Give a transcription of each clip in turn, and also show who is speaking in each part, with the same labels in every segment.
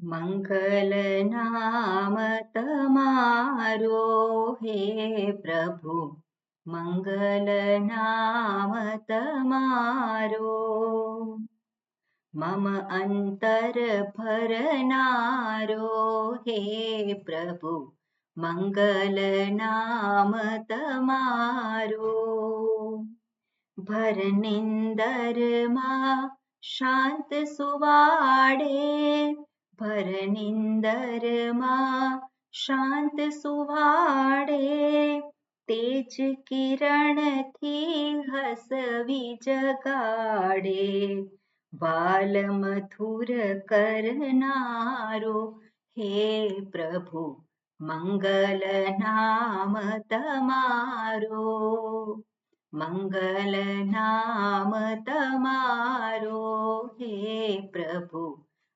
Speaker 1: મંગલ નામ તમારો હે પ્રભુ, મંગલ નામ તમારો. મમ અંતર ભરનારો હે પ્રભુ, મંગલ નામ તમારો. ભર નિંદરમાં શાંત સુવાડે, ભર નિંદરમાં શાંત સુવાડે, તેજ કિરણથી હસવી જગાડે. બાલ મથુર કરનારો હે પ્રભુ, મંગલ નામ તમારો. મંગલ નામ તમારો હે પ્રભુ,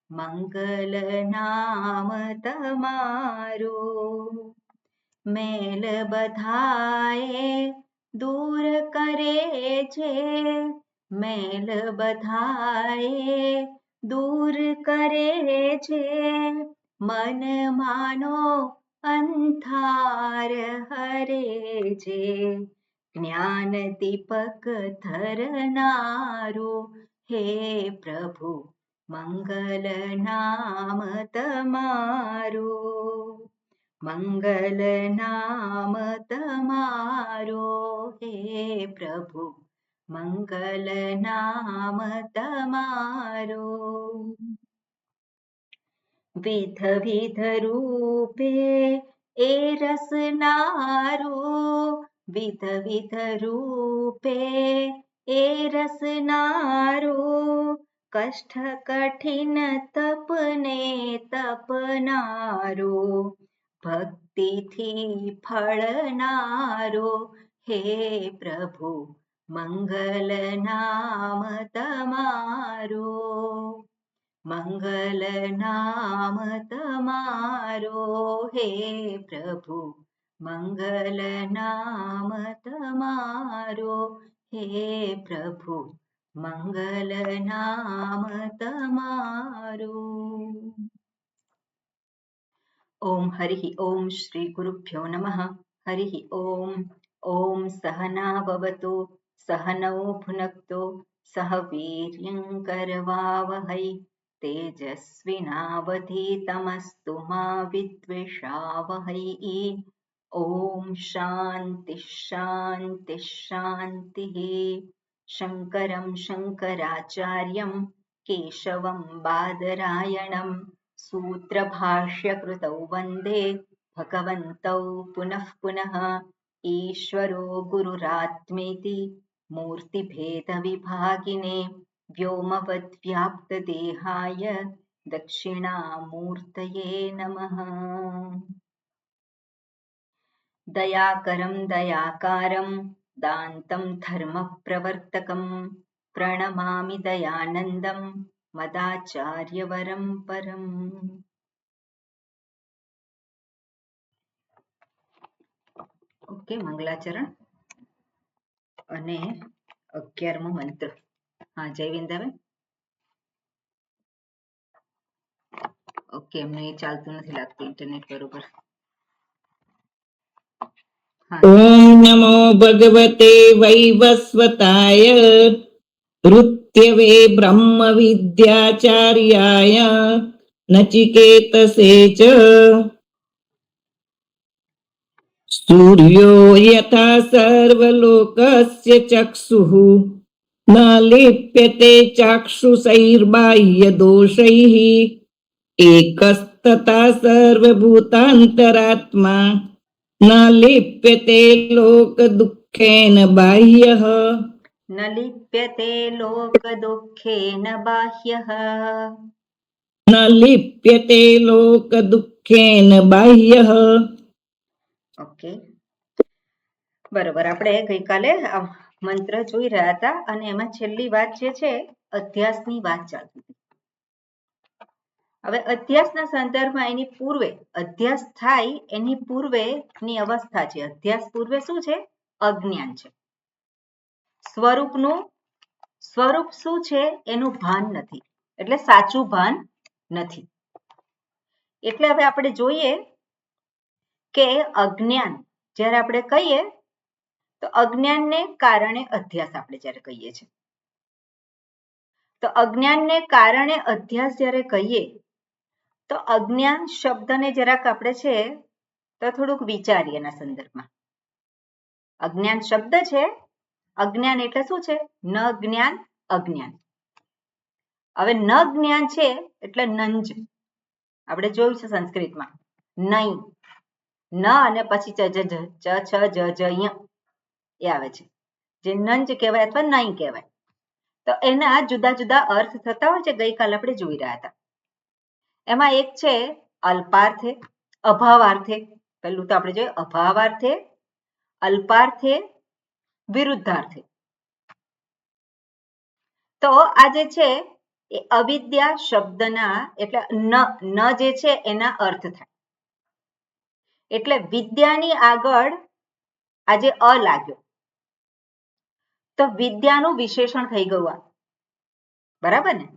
Speaker 1: મંગલ નામ તમારો. મેલ બધાએ દૂર કરે છે, મેલ બધાએ દૂર કરે છે, મન માનો અંધાર હરે છે. જ્ઞાન દીપક ધરનારો હે પ્રભુ, મંગલ નામ તમારો. મંગલ નામ તમારો હે પ્રભુ, મંગલ નામ તમારો. વિધ વિધ રૂપે એ રસનારો, વિધ વિધ રૂપે એ રસનારો, કષ્ટ કઠિન તપને તપનારો, ભક્તિથી ફળનારો હે પ્રભુ, મંગલ નામ તમારો. મંગલ નામ તમારો હે પ્રભુ, મંગલ નામ તમારો હે પ્રભુ, મંગલ નામ તમારો. ઓમ હરિ ઓમ શ્રી ગુરુભ્યો નમઃ. હરિ ઓમ. ઓમ સહના ભવતુ, સહનૌ ભુનક્તુ, સહ વીર્યં કરવાવહૈ, તેજસ્વિનાવધીતમસ્તુ મા વિદ્વિષાવહૈ. ઓમ શાંતિ શાંતિ શાંતિ. શંકરં શંકરાચાર્યં કેશવં બાદરાયણં सूत्रभाष्यकृतौ वन्दे भगवन्तौ पुनः पुनः. ईश्वरो गुरुरात्मेति मूर्तिभेदविभागिने व्योमवद्व्याप्तदेहाय दक्षिणामूर्तये नमः. दयाकरं दयाकारं दान्तं धर्मप्रवर्तकं प्रणमामि दयानन्दं મદાચાર્યવરમ પરમ. ઓકે, મંગલાચરણ અને 11મો મંત્ર. હા, જયવિંદાબેન. ઓકે, એમને ચાલતું નથી લાગતું ઇન્ટરનેટ બરોબર.
Speaker 2: ઓમ નમો ભગવતે વૈવસ્વતાય ઋત્યવે બ્રહ્મ વિદ્યાચાર્યાય નચિકેતસે ચ. સૂર્યો યથા સર્વલોકસ્ય ચક્ષુઃ ન લિપ્યતે ચાક્ષુષૈર્બાહ્ય દોષૈઃ એકસ્તથા સર્વભૂતાંતરાત્મા ન લિપ્યતે લોક દુઃખેન બાહ્યઃ.
Speaker 1: ન લિપ્યતે લોક દુઃખેન બાહ્યઃ.
Speaker 2: ન લિપ્યતે લોક દુઃખેન બાહ્યઃ.
Speaker 1: ઓકે, બરોબર. આપણે ગઈકાલે મંત્ર જોઈ રહ્યા હતા અને એમાં છેલ્લી વાત જે છે અધ્યાસની વાત ચાલતી હતી. હવે અધ્યાસના સંદર્ભમાં એની પૂર્વે અધ્યાસ થાય એની પૂર્વેની અવસ્થા છે. અધ્યાસ પૂર્વે શું છે? અજ્ઞાન છે. સ્વરૂપનું સ્વરૂપ શું છે એનું ભાન નથી, એટલે સાચું ભાન નથી. એટલે હવે આપણે જોઈએ કે અજ્ઞાન જ્યારે આપણે કહીએ તો અજ્ઞાનને કારણે અધ્યાસ આપણે જ્યારે કહીએ છીએ, તો અજ્ઞાનને કારણે અધ્યાસ જ્યારે કહીએ તો અજ્ઞાન શબ્દને જરાક આપણે છે તો થોડુંક વિચારીએ એના સંદર્ભમાં. અજ્ઞાન શબ્દ છે, અજ્ઞાન એટલે શું છે? ન જ્ઞાન, અજ્ઞાન. હવે ન જ્ઞાન છે એટલે નંજ, આપણે જોયું છે સંસ્કૃતમાં નહીં, ન અને પછી ચ છ જ ય એ આવે છે, જે નંજ કહેવાય અથવા નહીં કહેવાય. તો એના જુદા જુદા અર્થ થતા હોય છે, ગઈકાલે આપણે જોઈ રહ્યા હતા. એમાં એક છે અલ્પાર્થે, અભાવાર્થે. પેલું તો આપણે જોઈએ અભાવાર્થે, અલ્પાર્થે, વિરુદ્ધાર્થે. તો આ જે છે એ અવિદ્યા શબ્દના એટલે ન જે છે એના અર્થ થાય. એટલે વિદ્યાની આગળ આજે અ લાગ્યો તો વિદ્યાનું વિશેષણ થઈ ગયું આ, બરાબર ને?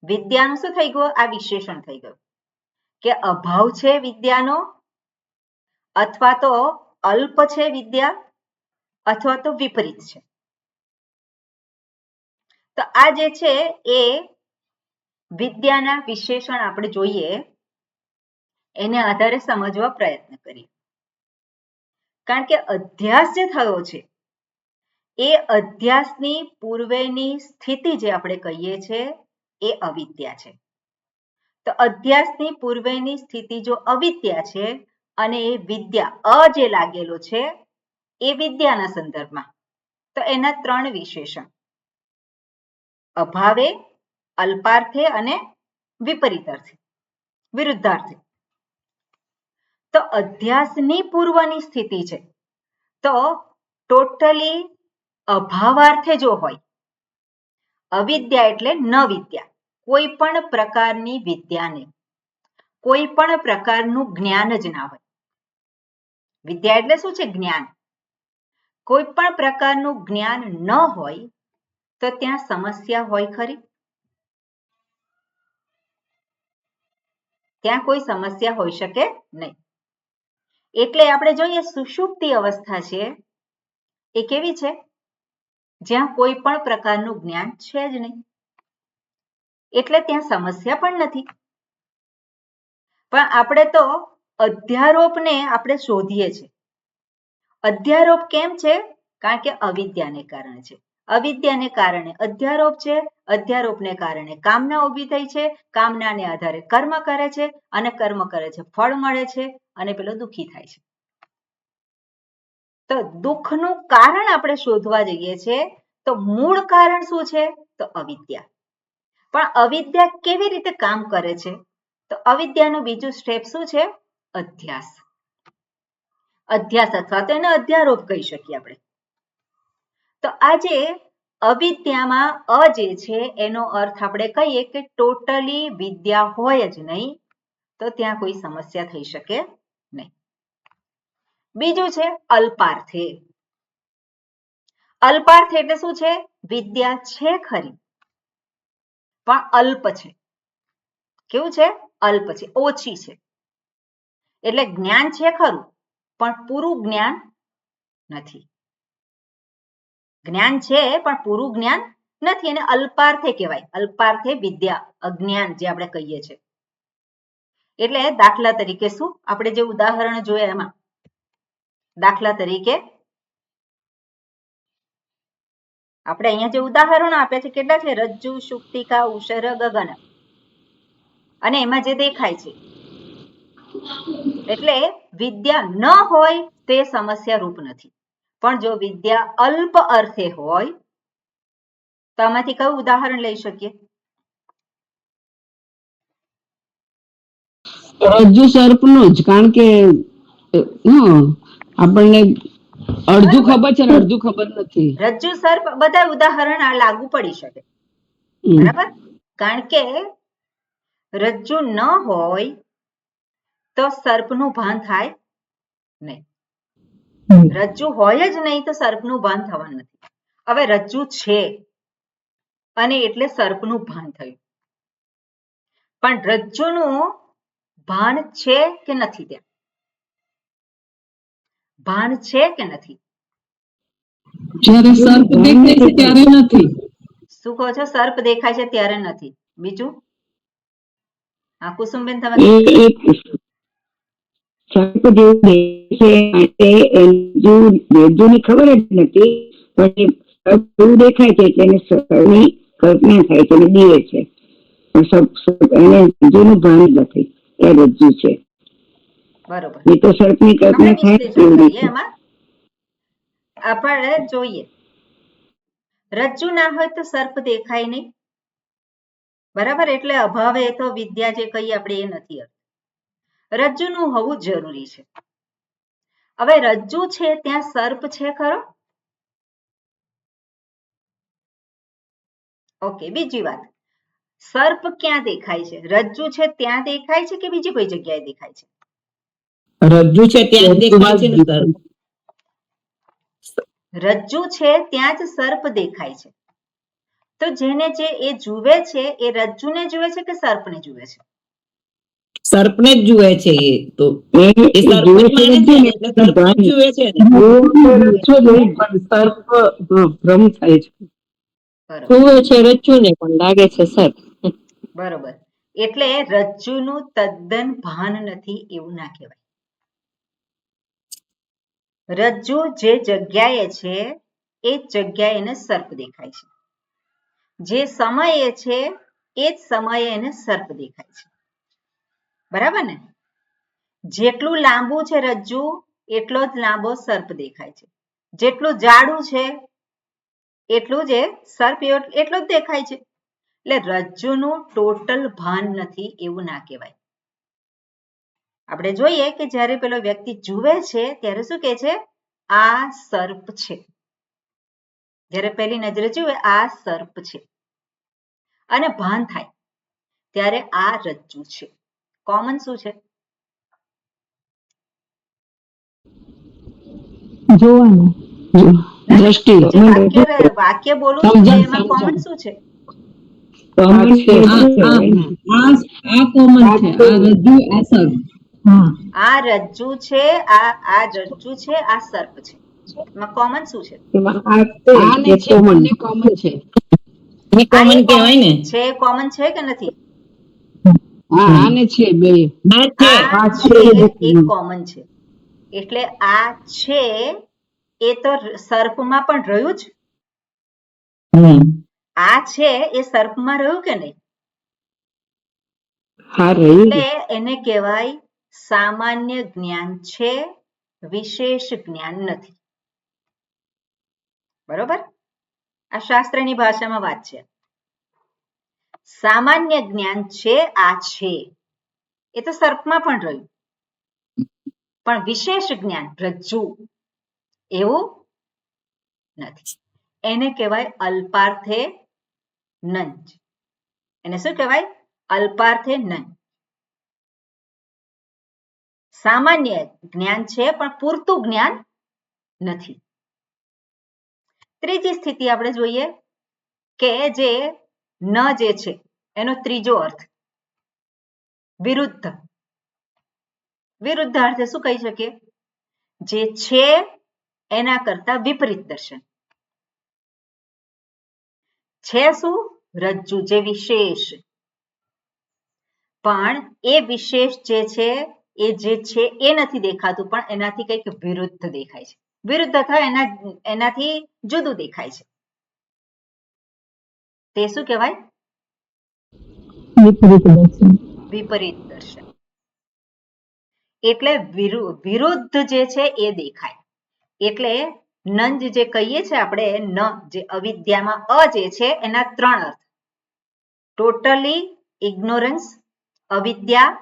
Speaker 1: વિદ્યાનું શું થઈ ગયું? આ વિશેષણ થઈ ગયું કે અભાવ છે વિદ્યાનો, અથવા તો અલ્પ છે વિદ્યા, અથવા તો વિપરીત છે. તો આ જે છે એ વિદ્યાના વિશેષણ આપણે જોઈએ એને આધારે સમજવા પ્રયત્ન કરીએ. કારણ કે અધ્યાસ જે થયો છે એ અધ્યાસની પૂર્વેની સ્થિતિ જે આપણે કહીએ છીએ એ અવિદ્યા છે. તો અધ્યાસની પૂર્વેની સ્થિતિ જો અવિદ્યા છે અને એ વિદ્યા અ જે લાગેલો છે એ વિદ્યાના સંદર્ભમાં, તો એના ત્રણ વિશેષણ અભાવે, અલ્પાર્થે અને વિપરીતાર્થે, વિરુદ્ધાર્થે. તો અધ્યાસની પૂર્વની સ્થિતિ છે તો ટોટલી અભાવાર્થે જો હોય, અવિદ્યા એટલે ન વિદ્યા, કોઈ પણ પ્રકારની વિદ્યા નહીં, કોઈ પણ પ્રકારનું જ્ઞાન જ ના હોય. વિદ્યા એટલે શું છે? જ્ઞાન. કોઈ પણ પ્રકારનું જ્ઞાન ન હોય તો ત્યાં સમસ્યા હોય ખરી? ત્યાં કોઈ સમસ્યા હોઈ શકે નહીં. એટલે આપણે જોઈએ સુષુપ્તિ અવસ્થા છે એ કેવી છે? જ્યાં કોઈ પણ પ્રકારનું જ્ઞાન છે જ નહીં, એટલે ત્યાં સમસ્યા પણ નથી. પણ આપણે તો અધ્યારોપને આપણે શોધીએ છીએ. અધ્યારોપ કેમ છે? કારણ કે અવિદ્યાને કારણે છે. અવિદ્યાને કારણે અધ્યારોપ છે, અધ્યારોપને કારણે કામના ઊભી થઈ છે, કામનાને આધારે કર્મ કરે છે અને કર્મ કરે છે ફળ મળે છે અને પેલો દુઃખી થાય છે. તો દુઃખનું કારણ આપણે શોધવા જઈએ છીએ તો મૂળ કારણ શું છે? તો અવિદ્યા. પણ અવિદ્યા કેવી રીતે કામ કરે છે? તો અવિદ્યાનું બીજું સ્ટેપ શું છે? અધ્યાસ. અધ્યાસ અથવા તો એને અધ્યારોપ કહી શકીએ આપણે. તો આજે અવિદ્યામાં અ જે છે એનો અર્થ આપણે કહીએ કે ટોટલી વિદ્યા હોય જ નહીં તો ત્યાં કોઈ સમસ્યા થઈ શકે નહીં. બીજું છે અલ્પાર્થે. અલ્પાર્થ એટલે શું છે? વિદ્યા છે ખરી પણ અલ્પ છે. કેવું છે? અલ્પ છે, ઓછી છે. એટલે જ્ઞાન છે ખરું પણ પૂરું જ્ઞાન નથી. જ્ઞાન છે પણ પૂરું જ્ઞાન નથી, એને અલ્પાર્થે કહેવાય. અલ્પાર્થે વિદ્યા, અજ્ઞાન જે આપણે કહીએ છીએ. એટલે દાખલા તરીકે શું? આપણે જે ઉદાહરણ જોયા એમાં દાખલા તરીકે આપણે અહીંયા જે ઉદાહરણો આપ્યા છે કેટલા છે? રજ્જુ, શુક્તિકા, ઉષર, ગગન. અને એમાં જે દેખાય છે એટલે વિદ્યા ન હોય તે સમસ્યા રૂપ નથી. પણ જો વિદ્યા અલ્પ અર્થે હોય તો આમાંથી કયું ઉદાહરણ લઈ શકીએ?
Speaker 2: રજ્જુ સર્પનું જ, કારણ કે આપણને અડધું ખબર છે ને અડધું ખબર નથી.
Speaker 1: રજ્જુ સર્પ બધા ઉદાહરણ આ લાગુ પડી શકે, બરાબર? કારણ કે રજ્જુ ન હોય તો સર્પનું ભાન થાય નહીં. રજ્જુ હોય જ નહીં તો સર્પનું ભાન થવાનું નથી. હવે રજ્જુ છે અને એટલે સર્પનું ભાન થયું, પણ રજ્જુનું ભાન છે કે નથી? ત્યાં ભાન છે કે નથી?
Speaker 2: જ્યારે સર્પ દેખાય છે ત્યારે નથી.
Speaker 1: શું કહો છો? સર્પ દેખાય છે ત્યારે નથી. બીજું? હા કુસુમબેન, તમે
Speaker 3: સર્પ જેવું દેખાય છે વેદુની ખબર જ નથી, પણ સર્પ જેવું દેખાય છે એટલે એને સર્પની કલ્પના થાય છે અને દીવે છે. એને રજ્જુનું ભાન નથી, એ રજ્જુ છે.
Speaker 1: બરોબર.
Speaker 3: એ તો સર્પની કલ્પના થાય
Speaker 1: વિશ્લેષણ કરીએ. એમાં આપણે જોઈએ રજ્જુ ના હોય તો સર્પ દેખાય નહીં, બરાબર. એટલે અભાવે તો વિદ્યા જે કહીએ આપણે એ નથી. રજ્જુનું હોવું જરૂરી છે. હવે રજ્જુ છે ત્યાં સર્પ છે ખરો? ઓકે. બીજી વાત, સર્પ ક્યાં દેખાય છે? રજ્જુ છે ત્યાં દેખાય છે કે બીજી કોઈ જગ્યાએ દેખાય છે?
Speaker 2: રજ્જુ છે ત્યાં જ દેખાય છે ને સર્પ.
Speaker 1: રજ્જુ છે ત્યાં જ સર્પ દેખાય છે. તો જેને જે એ જુએ છે એ રજ્જુને જુએ છે કે સર્પને જુએ છે?
Speaker 2: સર્પને જ જુએ છે. એ તો એ સર્પ જ માને છે ને, એટલે સર્પ જ જુએ છે ને.
Speaker 3: સર્પ ભ્રમ થાય છે.
Speaker 2: જુએ છે રજ્જુને પણ લાગે છે સર્પ.
Speaker 1: બરોબર. એટલે રજ્જુનું તદ્દન ભાન નથી એવું ના કહેવાય. રજ્જુ જે જગ્યાએ છે એ જગ્યાએ એને સર્પ દેખાય છે. જે સમયે છે એ જ સમયે એને સર્પ દેખાય છે. બરાબર ને? જેટલું લાંબુ છે રજ્જુ એટલો જ લાંબો સર્પ દેખાય છે. જેટલું જાડું છે એટલું જ સર્પ એટલો જ દેખાય છે. એટલે રજ્જુનું ટોટલ ભાન નથી એવું ના કહેવાય. આપણે જોઈએ કે જ્યારે પેલો વ્યક્તિ જુએ છે ત્યારે શું કહે છે? આ સર્પ છે. જ્યારે પહેલી નજરે જુએ આ સર્પ છે અને ભાન થાય ત્યારે આ રજ્જુ છે. કોમન શું છે?
Speaker 2: જોવાનું દ્રષ્ટિ.
Speaker 1: વાક્ય બોલું છું તો એમાં કોમન શું છે?
Speaker 2: આ કોમન છે. આ રજ્જુ આ સર્પ.
Speaker 1: આ રજ્જુ છે, આ રજ્જુ છે, આ સર્પ છે. એમાં કોમન શું છે?
Speaker 2: કોમન છે. એ કોમન કહેવાય ને.
Speaker 1: છે કોમન છે કે નથી?
Speaker 2: આને છે બે.
Speaker 1: આ છે એ કોમન છે. એટલે આ છે એ તો સર્પમાં પણ રહ્યું જ. આ છે એ સર્પમાં રહ્યું કે નહીં? એટલે એને કહેવાય સામાન્ય જ્ઞાન છે, વિશેષ જ્ઞાન નથી. બરોબર? આ શાસ્ત્રની ભાષામાં વાત છે. સામાન્ય જ્ઞાન છે આ છે એ તો સર્પમાં પણ રહ્યું, પણ વિશેષ જ્ઞાન રજ્જુ એવું નથી. એને કહેવાય અલ્પાર્થે નંજ. એને શું કહેવાય? અલ્પાર્થે નંજ. સામાન્ય જ્ઞાન છે પણ પૂરતું જ્ઞાન નથી. ત્રીજી સ્થિતિ આપણે જોઈએ કે જે ન જે છે એનો ત્રીજો અર્થ વિરુદ્ધ. વિરુદ્ધ અર્થે શું કહી શકીએ? જે છે એના કરતા વિપરીત દર્શન. છે શું? રજ્જુ, જે વિશેષ. પણ એ વિશેષ જે છે એ નથી દેખાતું, પણ એનાથી કંઈક વિરુદ્ધ દેખાય છે. વિરુદ્ધ અથવા એનાથી જુદું દેખાય છે. તે શું કહેવાય? વિપરીત દર્શન. એટલે વિરુદ્ધ જે છે એ દેખાય. એટલે નંજ જે કહીએ છીએ આપણે, ન જે અવિદ્યામાં અ જે છે એના ત્રણ અર્થ. ટોટલી ઇગ્નોરન્સ, અવિદ્યા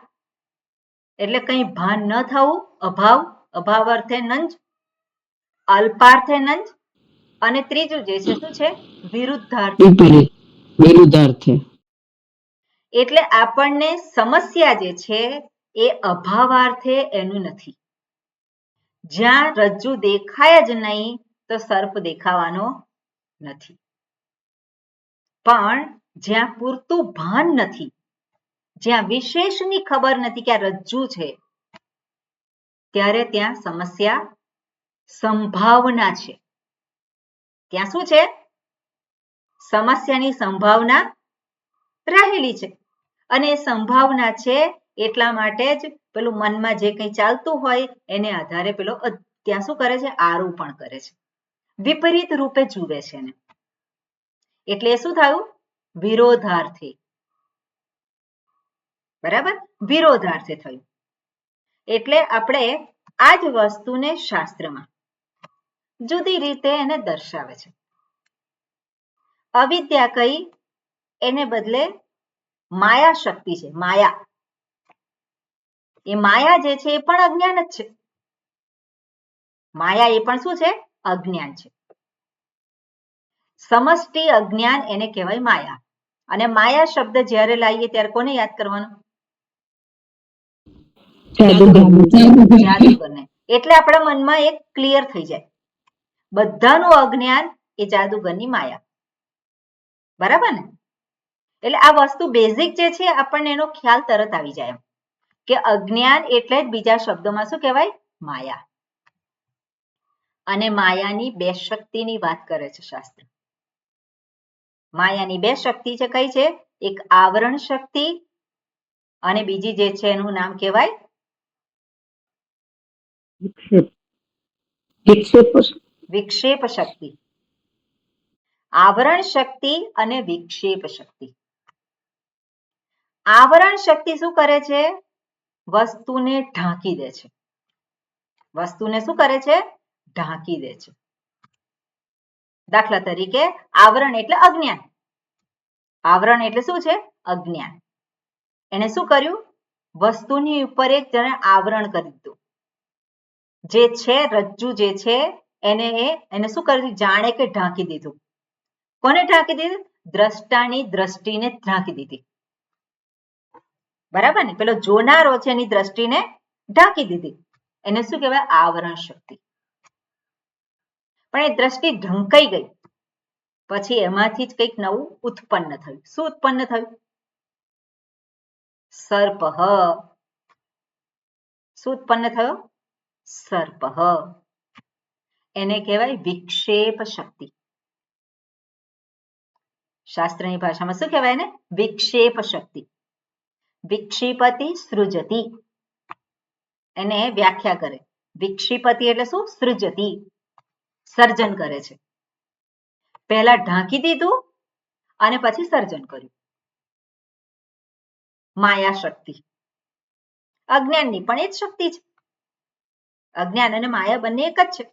Speaker 1: એટલે કંઈ ભાન ન થવું, અભાવ, અભાવ અર્થે નંજ, અલ્પાર્થે નંજ, અને ત્રીજું જે છે શું છે?
Speaker 2: વિરુદ્ધાર્થે.
Speaker 1: એટલે આપણને સમસ્યા જે છે એ અભાવાર્થે એનું નથી. જ્યાં રજ્જુ દેખાય જ નહીં તો સર્પ દેખાવાનો નથી. પણ જ્યાં પૂરતું ભાન નથી, જ્યાં વિશેષની ખબર નથી કે આ રજ્જુ છે, ત્યારે ત્યાં સમસ્યા સંભાવના છે. ત્યાં શું છે? સમસ્યાની સંભાવના રહેલી છે. અને સંભાવના છે એટલા માટે જ પેલું મનમાં જે કંઈ ચાલતું હોય એને આધારે પેલો ત્યાં શું કરે છે? આરોપણ કરે છે, વિપરીત રૂપે જુએ છે એને. એટલે શું થયું? વિરોધાર્થી. બરાબર? વિરોધાર્થી થયું. એટલે આપણે આ જ વસ્તુને શાસ્ત્રમાં જુદી રીતે એને દર્શાવે છે. અવિદ્યા કઈ એને બદલે માયા શક્તિ છે. માયા, એ માયા જે છે એ પણ અજ્ઞાન જ છે. માયા એ પણ શું છે? અજ્ઞાન છે. સમષ્ટિ અજ્ઞાન એને કહેવાય માયા. અને માયા શબ્દ જ્યારે લાવીએ ત્યારે કોને યાદ કરવાનો? જાદુગરને. એટલે આપણા મનમાં એક ક્લિયર થઈ જાય, બધાનું અજ્ઞાન એ જાદુગરની માયા. બરાબર ને? એટલે આ વસ્તુ બેઝિક જે છે આપણને એનો ખ્યાલ તરત આવી જાય એમ કે અજ્ઞાન એટલે જ બીજા શબ્દોમાં શું કહેવાય? માયા. અને માયાની બે શક્તિની વાત કરે છે શાસ્ત્ર. માયાની બે શક્તિ છે. કઈ છે? એક આવરણ શક્તિ અને બીજી જે છે એનું નામ કહેવાય વિક્ષેપ શક્તિ. આવરણ શક્તિ અને વિક્ષેપ શક્તિ. આવરણ શક્તિ શું કરે છે? વસ્તુને ઢાંકી દે છે. વસ્તુને શું કરે છે? ઢાંકી દે છે. દાખલા તરીકે આવરણ એટલે અજ્ઞાન. આવરણ એટલે શું છે? અજ્ઞાન. એને શું કર્યું? વસ્તુની ઉપર એક જણે આવરણ કરી દીધું. જે છે રજ્જુ જે છે એને શું કર્યું? જાણે કે ઢાંકી દીધું. કોને ઢાંકી દીધું? દ્રષ્ટાની દ્રષ્ટિને ઢાંકી દીધી. બરાબર ને? પેલો જોનારો છે એની દ્રષ્ટિને ઢાંકી દીધી. એને શું કહેવાય? આવરણ શક્તિ. પણ એ દ્રષ્ટિ ઢંકાઈ ગઈ પછી એમાંથી જ કંઈક નવું ઉત્પન્ન થયું. શું ઉત્પન્ન થયું? સર્પ. શું ઉત્પન્ન થયો? સર્પ. એને કહેવાય વિક્ષેપ શક્તિ. શાસ્ત્રની ભાષામાં શું કહેવાય એને? વિક્ષેપ શક્તિ. વિક્ષિપતિ સૃજતી. એને વ્યાખ્યા કરે. વિક્ષિપતિ એટલે શું? સૃજતી. સર્જન કરે છે. પહેલા ઢાંકી દીધું અને પછી સર્જન કર્યું. માયા શક્તિ. અજ્ઞાનની પણ એ જ શક્તિ છે. અજ્ઞાન અને માયા બંને એક જ છે.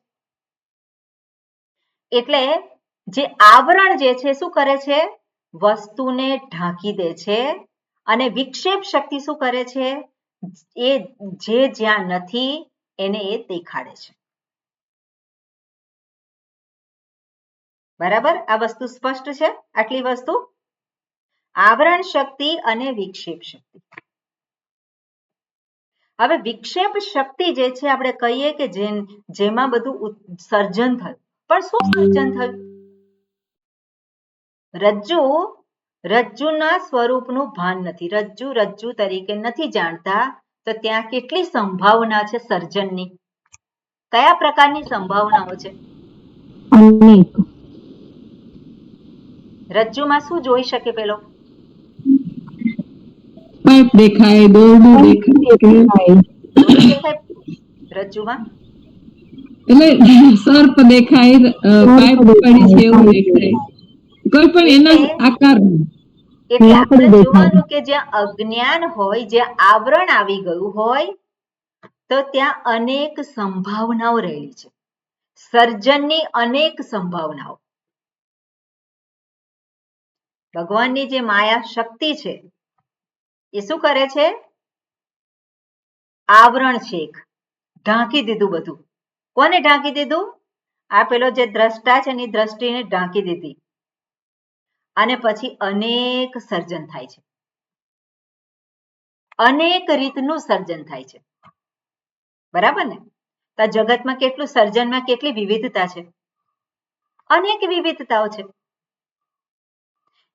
Speaker 1: એટલે જે આવરણ જે છે શું કરે છે? વસ્તુને ઢાંકી દે છે. અને વિક્ષેપ શક્તિ શું કરે છે? એ જે જ્યાં નથી એને એ દેખાડે છે. બરાબર? આ વસ્તુ સ્પષ્ટ છે? આટલી વસ્તુ આવરણ શક્તિ અને વિક્ષેપ શક્તિ. હવે વિક્ષેપ શક્તિ જે છે આપણે કહીએ કે જેમાં બધું સર્જન થયું. પણ શું સર્જન થયું? રજ્જુના સ્વરૂપનું ભાન નથી. રજ્જુ તરીકે નથી જાણતા તો ત્યાં કેટલી સંભાવના છે સર્જનની? કયા પ્રકારની સંભાવનાઓ છે? રજ્જુમાં શું જોઈ શકે? પેલો
Speaker 2: દેખાય, દોરડું દેખાય.
Speaker 1: દોરડું દેખાય રજ્જુમાં?
Speaker 2: એટલે સર્પ દેખાય, પાઇપ પડી છે એવું દેખાય. કોઈ પણ એના આકાર.
Speaker 1: એટલે આપણે જોવાનું કે જ્યાં અજ્ઞાન હોય, જ્યાં આવરણ આવી ગયું હોય તો ત્યાં અનેક સંભાવનાઓ રહેલી છે. સર્જનની અનેક સંભાવનાઓ. ભગવાનની જે માયા શક્તિ છે એ શું કરે છે? આવરણ છે એક, ઢાંકી દીધું બધું. કોને ઢાંકી દીધું? આ પેલો જે દ્રષ્ટા છે એની દ્રષ્ટિને ઢાંકી દીધી. અને પછી અનેક સર્જન થાય છે. અનેક રીતનું સર્જન થાય છે. બરાબર ને? તો જગતમાં કેટલું સર્જનમાં કેટલી વિવિધતા છે? અનેક વિવિધતાઓ છે.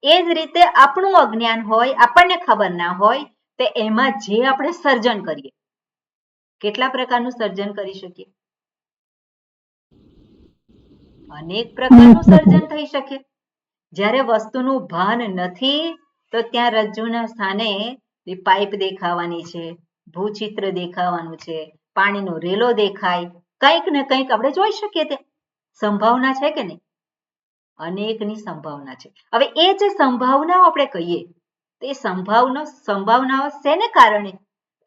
Speaker 1: એ જ રીતે આપણું અજ્ઞાન હોય, આપણને ખબર ના હોય તે એમાં જે આપણે સર્જન કરીએ, કેટલા પ્રકારનું સર્જન કરી શકીએ? અનેક પ્રકારનું સર્જન થઈ શકે. જ્યારે વસ્તુનું ભાન નથી તો ત્યાં રજ્જુના સ્થાને પાઇપ દેખાવાની છે, ભૂચિત્ર દેખાવાનું છે, પાણીનો રેલો દેખાય, કંઈક ને કંઈક આપણે જોઈ શકીએ. તે સંભાવના છે કે નહીં? અનેકની સંભાવના છે. હવે એ જે સંભાવનાઓ આપણે કહીએ, તે સંભાવનાઓ શેને કારણે,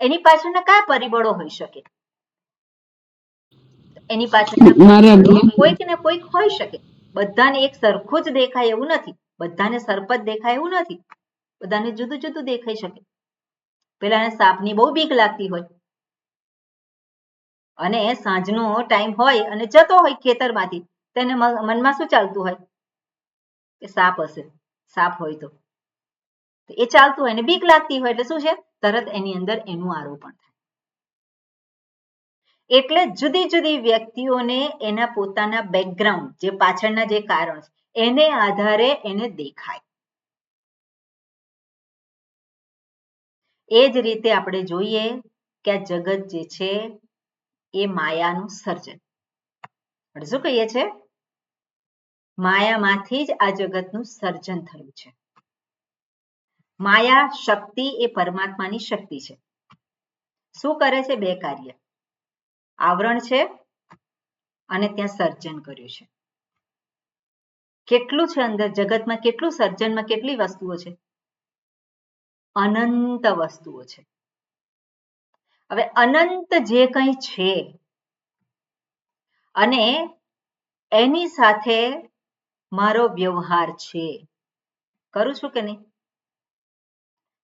Speaker 1: એની પાછળના કયા પરિબળો હોઈ શકે? એની પાછળના કોઈક ને કોઈક હોઈ શકે. બધાને એક સરખું જ દેખાય એવું નથી, બધાને સરપત દેખાય એવું નથી, બધાને જુદું જુદું દેખાઈ શકે. પેલાને સાપની બહુ બીક લાગતી હોય અને સાંજનો ટાઈમ હોય અને જતો હોય ખેતરમાંથી, તેને મનમાં શું ચાલતું હોય કે સાપ હશે, સાપ હોય તો એ ચાલતું હોય ને બીક લાગતી હોય એટલે શું છે, તરત એની અંદર એનું આરોપણ થાય. એટલે જુદી જુદી વ્યક્તિઓને એના પોતાના બેકગ્રાઉન્ડ, જે પાછળના જે કારણ એને આધારે એને દેખાય. એ જ રીતે આપણે જોઈએ કે આ જગત જે છે એ માયાનું સર્જન. આપણે શું કહીએ છીએ? માયામાંથી જ આ જગતનું સર્જન થયું છે. માયા શક્તિ એ પરમાત્માની શક્તિ છે. શું કરે છે? બે કાર્ય. આવરણ છે અને ત્યાં સર્જન કર્યું છે. કેટલું છે અંદર જગતમાં, કેટલું સર્જનમાં, કેટલી વસ્તુઓ છે? અનંત વસ્તુઓ છે. હવે અનંત જે કંઈ છે અને એની સાથે મારો વ્યવહાર છે, કરું છું કે નહીં?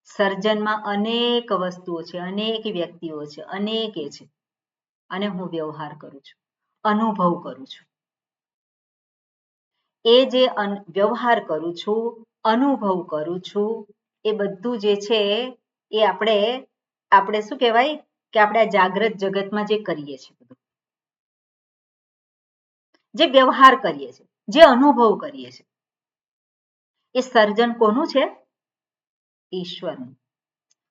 Speaker 1: સર્જનમાં અનેક વસ્તુઓ છે, અનેક વ્યક્તિઓ છે, અનેક એ છે, અને હું વ્યવહાર કરું છું, અનુભવ કરું છું. એ જે વ્યવહાર કરું છું, અનુભવ કરું છું, એ બધું જે છે એ આપણે શું કહેવાય કે આપણે જાગ્રત જગતમાં જે કરીએ છીએ, બધું જે વ્યવહાર કરીએ છીએ, જે અનુભવ કરીએ છીએ, એ સર્જન કોનું છે? ઈશ્વરનું.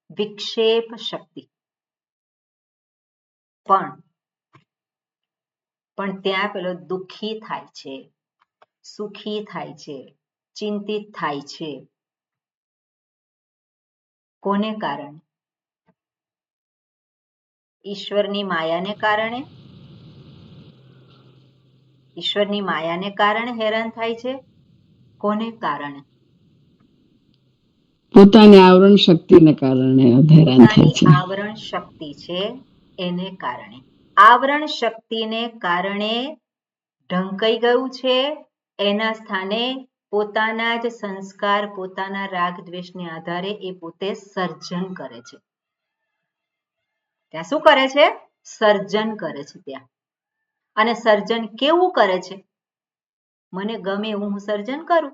Speaker 1: વિક્ષેપ શક્તિ. પણ ત્યાં પેલો દુઃખી થાય છે, સુખી થાય છે, ચિંતિત થાય છે. કોને કારણે? ઈશ્વરની માયાને કારણે. ઈશ્વરની માયાને કારણે હેરાન થાય છે. કોને કારણે?
Speaker 2: પોતાની આવરણ શક્તિને કારણે હેરાન થાય છે.
Speaker 1: આવરણ શક્તિ છે એને કારણે. આવરણ શક્તિને કારણે ઢંકાઈ ગયું છે. એના સ્થાને પોતાના જ સંસ્કાર, પોતાના રાગ દ્વેષને આધારે એ પોતે સર્જન કરે છે. ત્યાં શું કરે છે? સર્જન કરે છે ત્યાં. અને સર્જન કેવું કરે છે? મને ગમે એવું હું સર્જન કરું,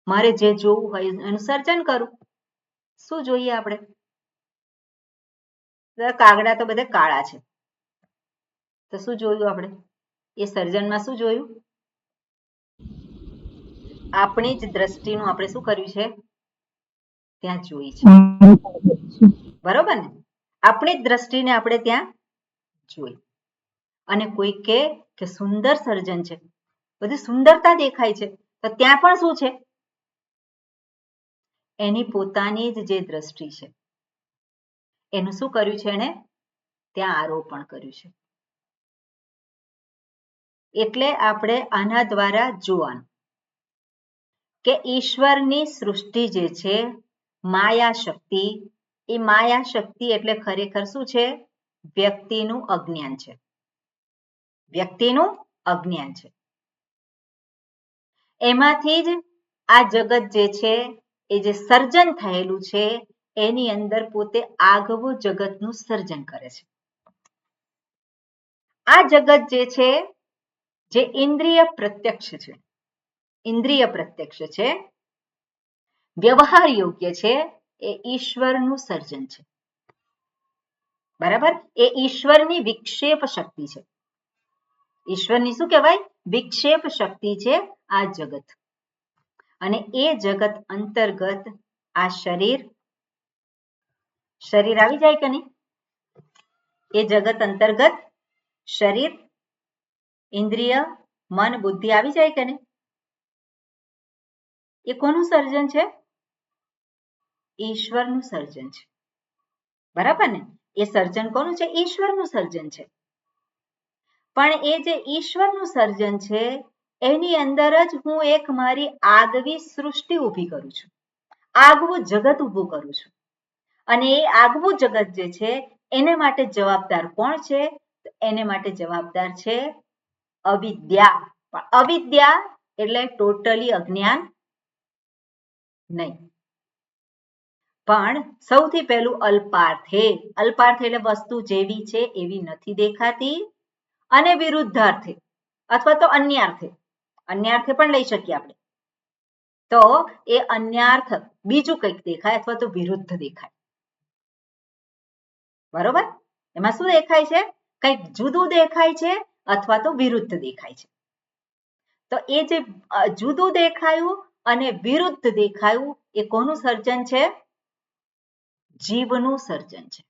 Speaker 1: મારે જે જોવું હોય એનું સર્જન કરું. શું જોઈએ આપણે? કાગડા તો બધા કાળા છે, તો શું જોયું આપણે? એ સર્જનમાં શું જોયું? આપણી જ દ્રષ્ટિનું આપણે શું કર્યું છે? ત્યાં જોઈ છે. બરોબર ને? આપણી જ દ્રષ્ટિને આપણે ત્યાં જોઈ. અને કોઈ કે સુંદર સર્જન છે, બધી સુંદરતા દેખાય છે, તો ત્યાં પણ શું છે? એની પોતાની જ જે દ્રષ્ટિ છે, એનું શું કર્યું છે? એને ત્યાં આરોપણ કર્યું છે. એટલે આપણે આના દ્વારા જોવાનું કે ઈશ્વરની સૃષ્ટિ જે છે, માયા શક્તિ, એ માયા શક્તિ એટલે ખરેખર શું છે? વ્યક્તિનું અજ્ઞાન છે. વ્યક્તિનું અજ્ઞાન છે. એમાંથી જ આ જગત જે છે એ જે સર્જન થયેલું છે, એની અંદર પોતે આગવું જગતનું સર્જન કરે છે. આ જગત જે છે, જે ઇન્દ્રિય પ્રત્યક્ષ છે, ઇન્દ્રિય પ્રત્યક્ષ છે, વ્યવહાર યોગ્ય છે, એ ઈશ્વરનું સર્જન છે. બરાબર? એ ઈશ્વરની વિક્ષેપ શક્તિ છે. ઈશ્વરની શું કહેવાય? વિક્ષેપ શક્તિ છે આ જગત. અને એ જગત અંતર્ગત આ શરીર, શરીર આવી જાય કે નહીં? એ જગત અંતર્ગત શરીર, ઇન્દ્રિય, મન, બુદ્ધિ આવી જાય કે નહીં? એ કોનું સર્જન છે? ઈશ્વરનું સર્જન છે. બરાબર ને? એ સર્જન કોનું છે? ઈશ્વરનું સર્જન છે. પણ એ જે ઈશ્વરનું સર્જન છે એની અંદર જ હું એક મારી આગવી સૃષ્ટિ ઊભી કરું છું, આગવું જગત ઊભું કરું છું. અને એ આગવું જગત જે છે એને માટે જવાબદાર કોણ છે? એને માટે જવાબદાર છે અવિદ્યા. પણ અવિદ્યા એટલે ટોટલી અજ્ઞાન નહીં, પણ સૌથી પહેલું અલ્પાર્થે. અલ્પાર્થે એટલે વસ્તુ જેવી છે એવી નથી દેખાતી, અને વિરુદ્ધાર્થે અથવા તો અન્યાર્થે. અન્યાર્થે પણ લઈ શકીએ આપણે. તો એ અન્યાર્થ બીજું કંઈક દેખાય અથવા તો વિરુદ્ધ દેખાય. બરોબર? એમાં શું દેખાય છે? કંઈક જુદું દેખાય છે અથવા તો વિરુદ્ધ દેખાય છે. તો એ જે જુદું દેખાયું અને વિરુદ્ધ દેખાયું એ કોનું સર્જન છે? જીવનું સર્જન છે,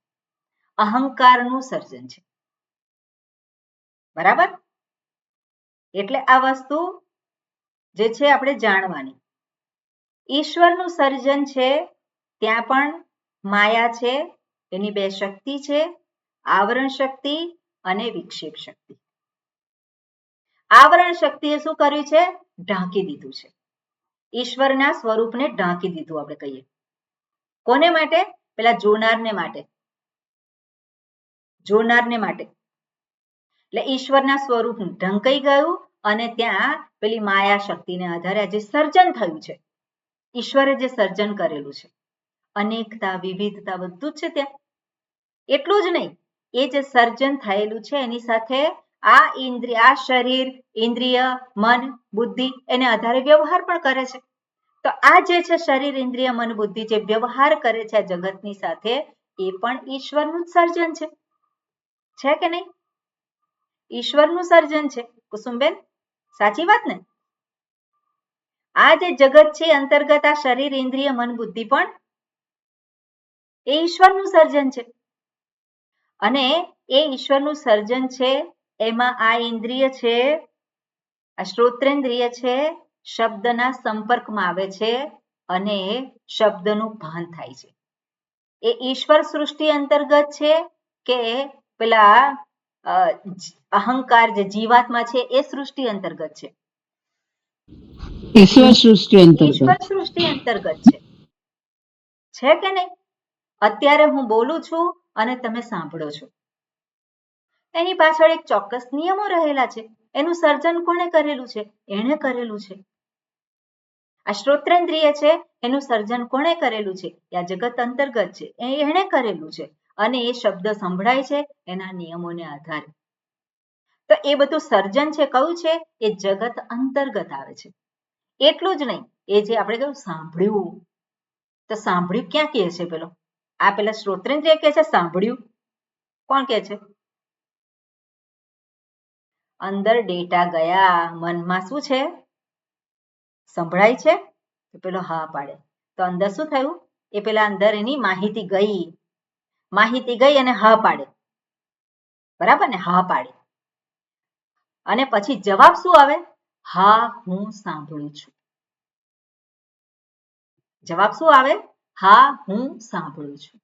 Speaker 1: અહંકારનું સર્જન છે. બરાબર? એટલે આ વસ્તુ જે છે આપણે જાણવાની. ઈશ્વરનું સર્જન છે ત્યાં પણ માયા છે, એની બે શક્તિ છે, આવરણ શક્તિ અને વિક્ષેપ શક્તિ. આવરણ શક્તિએ શું કર્યું છે? ઢાંકી દીધું છે. ઈશ્વરના સ્વરૂપને ઢાંકી દીધું આપણે કહીએ. કોને માટે? પેલા જોનારને માટે. જોનારને માટે. એટલે ઈશ્વરના સ્વરૂપ ઢંકાઈ ગયું અને ત્યાં પેલી માયા શક્તિને આધારે જે સર્જન થયું છે, ઈશ્વરે જે સર્જન કરેલું છે, અનેકતા, વિવિધતા બધું જ છે ત્યાં. એટલું જ નહીં, એ જે સર્જન થયેલું છે એની સાથે આ ઇન્દ્રિય, આ શરીર, ઇન્દ્રિય, મન, બુદ્ધિ એને આધારે વ્યવહાર પણ કરે છે. તો આ જે છે શરીર, ઇન્દ્રિય, મન, બુદ્ધિ જે વ્યવહાર કરે છે આ જગતની સાથે, એ પણ ઈશ્વરનું જ સર્જન છે. છે કે નહીં? ઈશ્વરનું સર્જન છે. કુસુમબેન, સાચી વાત ને? આ જે જગત છે અંતર્ગત આ શરીર, ઇન્દ્રિય, મન, બુદ્ધિ પણ એ ઈશ્વરનું સર્જન છે. અને એ ઈશ્વરનું સર્જન છે એમાં આ ઇન્દ્રિય છે, આ શ્રોત્રેન્દ્રિય છે, શબ્દના સંપર્કમાં આવે છે અને શબ્દનું ભાન થાય છે. એ ઈશ્વર સૃષ્ટિ અંતર્ગત છે કે પેલા અહંકાર જે જીવાત્મા છે એ સૃષ્ટિ અંતર્ગત છે?
Speaker 2: ઈશ્વર સૃષ્ટિ અંતર્ગત.
Speaker 1: ઈશ્વર સૃષ્ટિ અંતર્ગત છે કે નહીં? અત્યારે હું બોલું છું અને તમે સાંભળો છો, એની પાછળ એક ચોક્કસ નિયમો રહેલા છે. એનું સર્જન કોણે કરેલું છે? એણે કરેલું છે. આ શ્રોત્રેન્દ્રિય છે એનું સર્જન કોણે કરેલું છે? આ જગત અંતર્ગત છે, એણે કરેલું છે. અને એ શબ્દ સંભળાય છે એના નિયમોને આધારે. તો એ બધું સર્જન છે કયું છે? એ જગત અંતર્ગત આવે છે. એટલું જ નહીં, એ જે આપણે કહ્યું સાંભળ્યું, તો સાંભળ્યું ક્યાં કહે છે? પેલો આ પેલા શ્રોત્રેન્દ્રિય કહે છે સાંભળ્યું. કોણ કહે છે? અંદર ડેટા ગયા, મનમાં શું છે? સંભળાય છે? તો પેલો હા પાડે. તો અંદર શું થયું? એ પેલા અંદર એની માહિતી ગઈ અને હા પાડે. બરાબર ને? હા પાડે. અને પછી જવાબ શું આવે? હા, હું સાંભળું છું. જવાબ શું આવે? હા, હું સાંભળું છું.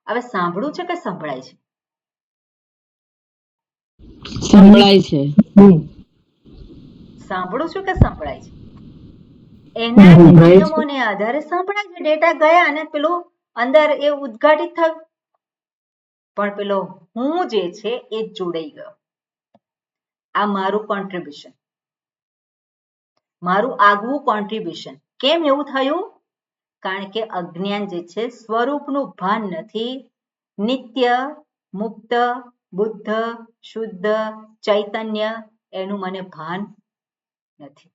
Speaker 1: હવે સાંભળું છે કે સંભળાય છે?
Speaker 2: સંભળાય છે.
Speaker 1: સાંભળું છું કે સંભળાય છે? એના નિયમોને આધારે સંભળાય છે. ડેટા ગયા અને પેલું અંદર એ ઉદ્ઘાટિત થયું. પણ પેલો હું જે છે એ જોડાઈ ગયો. આ મારું કોન્ટ્રીબ્યુશન, મારું આગવું કોન્ટ્રીબ્યુશન. કેમ એવું થયું? કારણ કે અજ્ઞાન જે છે સ્વરૂપનું ભાન નથી. નિત્ય, મુક્ત, બુદ્ધ, શુદ્ધ, ચૈતન્ય એનું મને ભાન નથી.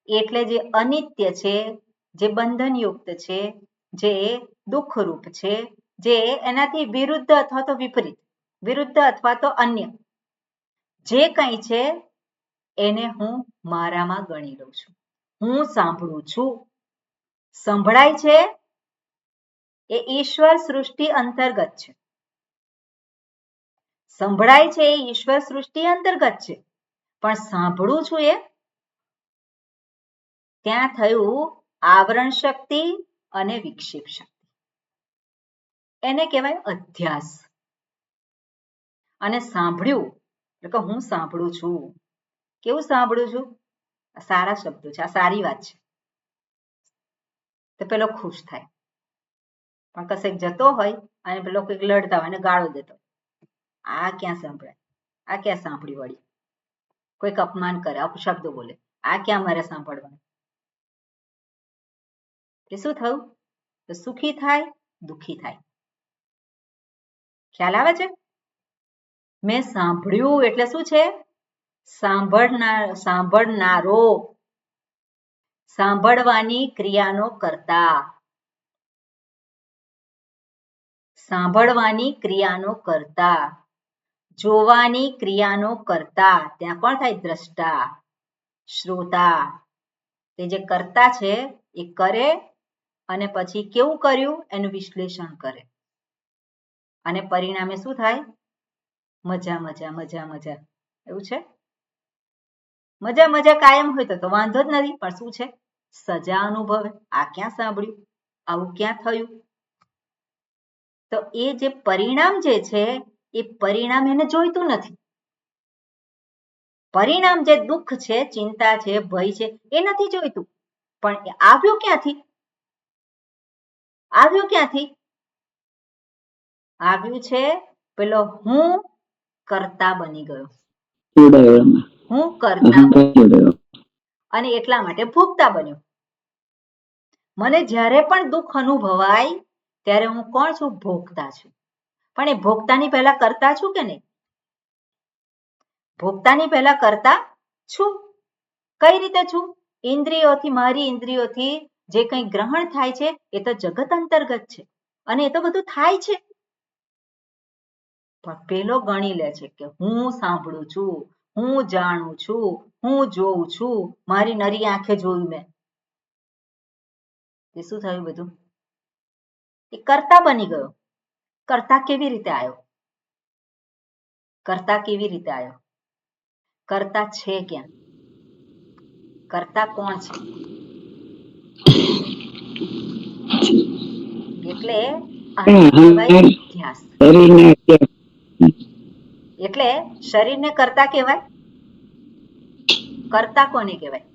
Speaker 1: એટલે જે અનિત્ય છે, જે બંધનયુક્ત છે, જે દુઃખરૂપ છે, જે એનાથી વિરુદ્ધ અથવા તો વિપરીત, વિરુદ્ધ અથવા તો અન્ય જે કંઈ છે એને હું મારામાં ગણી લઉં છું. હું સાંભળું છું. સંભળાય છે એ ઈશ્વર સૃષ્ટિ અંતર્ગત છે. સંભળાય છે એ ઈશ્વર સૃષ્ટિ અંતર્ગત છે, પણ સાંભળું છું એ ત્યાં થયું આવરણ શક્તિ અને વિક્ષેપ શક્તિ. એને કહેવાય અધ્યાસ. અને સાંભળ્યું એટલે કે હું સાંભળું છું. કેવું સાંભળું છું? સારા શબ્દો છે, આ સારી વાત છે. તો પેલો ખુશ થાય. પણ કશેક જતો હોય અને પેલો કંઈક લડતા હોય અને ગાળો દેતો હોય, આ ક્યાં સાંભળાય? આ ક્યાં સાંભળી વળી? કોઈક અપમાન કરે, અપશબ્દો બોલે, આ ક્યાં મારે સાંભળવાનું? એ શું થયું? તો સુખી થાય, દુઃખી થાય. ખ્યાલ આવે છે? મેં સાંભળ્યું એટલે શું છે? સાંભળનારો, સાંભળવાની ક્રિયાનો કર્તા. સાંભળવાની ક્રિયાનો કર્તા, જોવાની ક્રિયાનો કર્તા. ત્યાં કોણ થાય? દ્રષ્ટા, શ્રોતા. તે જે કર્તા છે એ કરે અને પછી કેવું કર્યું એનું વિશ્લેષણ કરે અને પરિણામે શું થાય? મજા મજા મજા મજા. એવું છે? મજા મજા કાયમ હોય તો વાંધો જ નથી, પણ શું છે? સજા અનુભવે. આ ક્યાં સાંભળ્યું? આવું ક્યાં થયું? તો એ જે પરિણામ જે છે એ પરિણામ એને જોઈતું નથી. પરિણામ જે દુઃખ છે, ચિંતા છે, ભય છે એ નથી જોઈતું. પણ આવ્યું ક્યાંથી? આવ્યું ક્યાંથી? આવ્યું છે પેલો હું કર્તા બની ગયો. હું કર્તા અને એટલા માટે ભોગતા બન્યો. મને જ્યારે પણ દુઃખ અનુભવાય ત્યારે હું કોણ છું? ભોગતા છું. પણ એ ભોગતાની પહેલા કરતા છું કે નહીં? ભોગતાની પહેલા કરતા છું. કઈ રીતે છું? ઇન્દ્રિયોથી, મારી ઇન્દ્રિયોથી જે કંઈ ગ્રહણ થાય છે એ તો જગત અંતર્ગત છે અને એ તો બધું થાય છે. પણ પેલો ગણી લે છે કે હું સાંભળું છું, હું જાણું છું, હું જોઉં છું, મારી નરી આંખે જોયું મેં. એ શું થયું બધું? એ કર્તા બની ગયો. કર્તા કેવી રીતે આવ્યો? કર્તા કેવી રીતે આવ્યો? કર્તા છે ક્યાં? કર્તા કોણ છે? એટલે અધ્યાસ. એટલે શરીરને કર્તા કહેવાય. કર્તા કોને કહેવાય?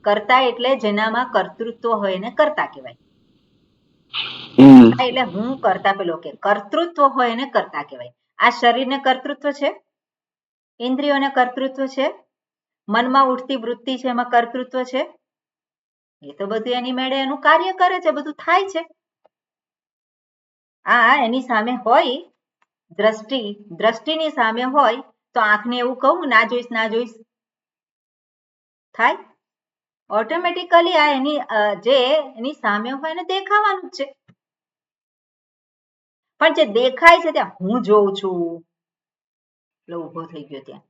Speaker 1: કર્તા એટલે જેનામાં કર્તૃત્વ હોય એને કર્તા કહેવાય. એટલે હું કરતા પેલો કે કર્તૃત્વ હોય એને કર્તા કહેવાય. આ શરીરને કર્તૃત્વ છે, ઇન્દ્રિયોને કર્તૃત્વ છે, મનમાં ઉઠતી વૃત્તિ છે એમાં કર્તૃત્વ છે. એ તો બધું એની મેળે એનું કાર્ય કરે છે, બધું થાય છે. આ એની સામે હોય દ્રષ્ટિ, દ્રષ્ટિની સામે હોય તો આંખને એવું કહું ના જોઈશ, ના જોઈશ થાય? ઓટોમેટિકલી આ એની જે એની સામે હોય એને દેખાવાનું જ છે. પણ જે દેખાય છે ત્યાં હું જોઉં છું, એટલે ઊભો થઈ ગયો. ત્યાં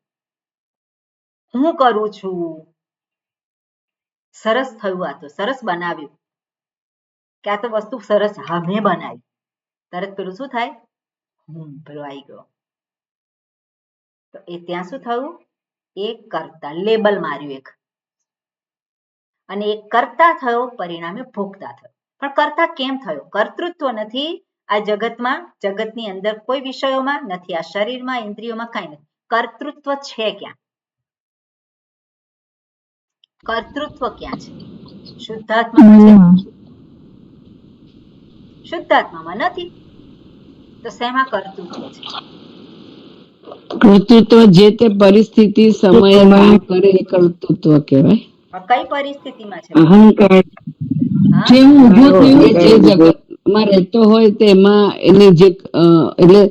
Speaker 1: હું કરું છું. સરસ થયું, આ તો સરસ બનાવ્યું કે આ તો વસ્તુ સરસ, હા મેં બનાવી. તરત પેલું શું થાય? પેલો આવી ગયો. તો એ ત્યાં શું થયું? એક કરતા લેબલ માર્યું એક, અને એક કરતા થયો પરિણામે ભોગતા થયો. પણ કરતા કેમ થયો? કર્તૃત્વ નથી આ જગતમાં, જગતની અંદર કોઈ વિષયોમાં નથી, આ શરીરમાં, ઇન્દ્રિયોમાં કાંઈ નથી. કર્તૃત્વ છે ક્યાં? કર્તૃત્વ ક્યાં છે? શુદ્ધાત્મામાં છે? શુદ્ધાત્મામાં નથી. તો શેમાં કર્તૃત્વ છે?
Speaker 2: કર્તૃત્વ જે તે પરિસ્થિતિ સમયમાં કરે એ કર્તૃત્વ કહેવાય.
Speaker 1: કઈ પરિસ્થિતિમાં છે?
Speaker 3: અહંકાર.
Speaker 2: જે હું ઊભો થયો જે જગતમાં રહેતો હોય તેમાં એની જે એટલે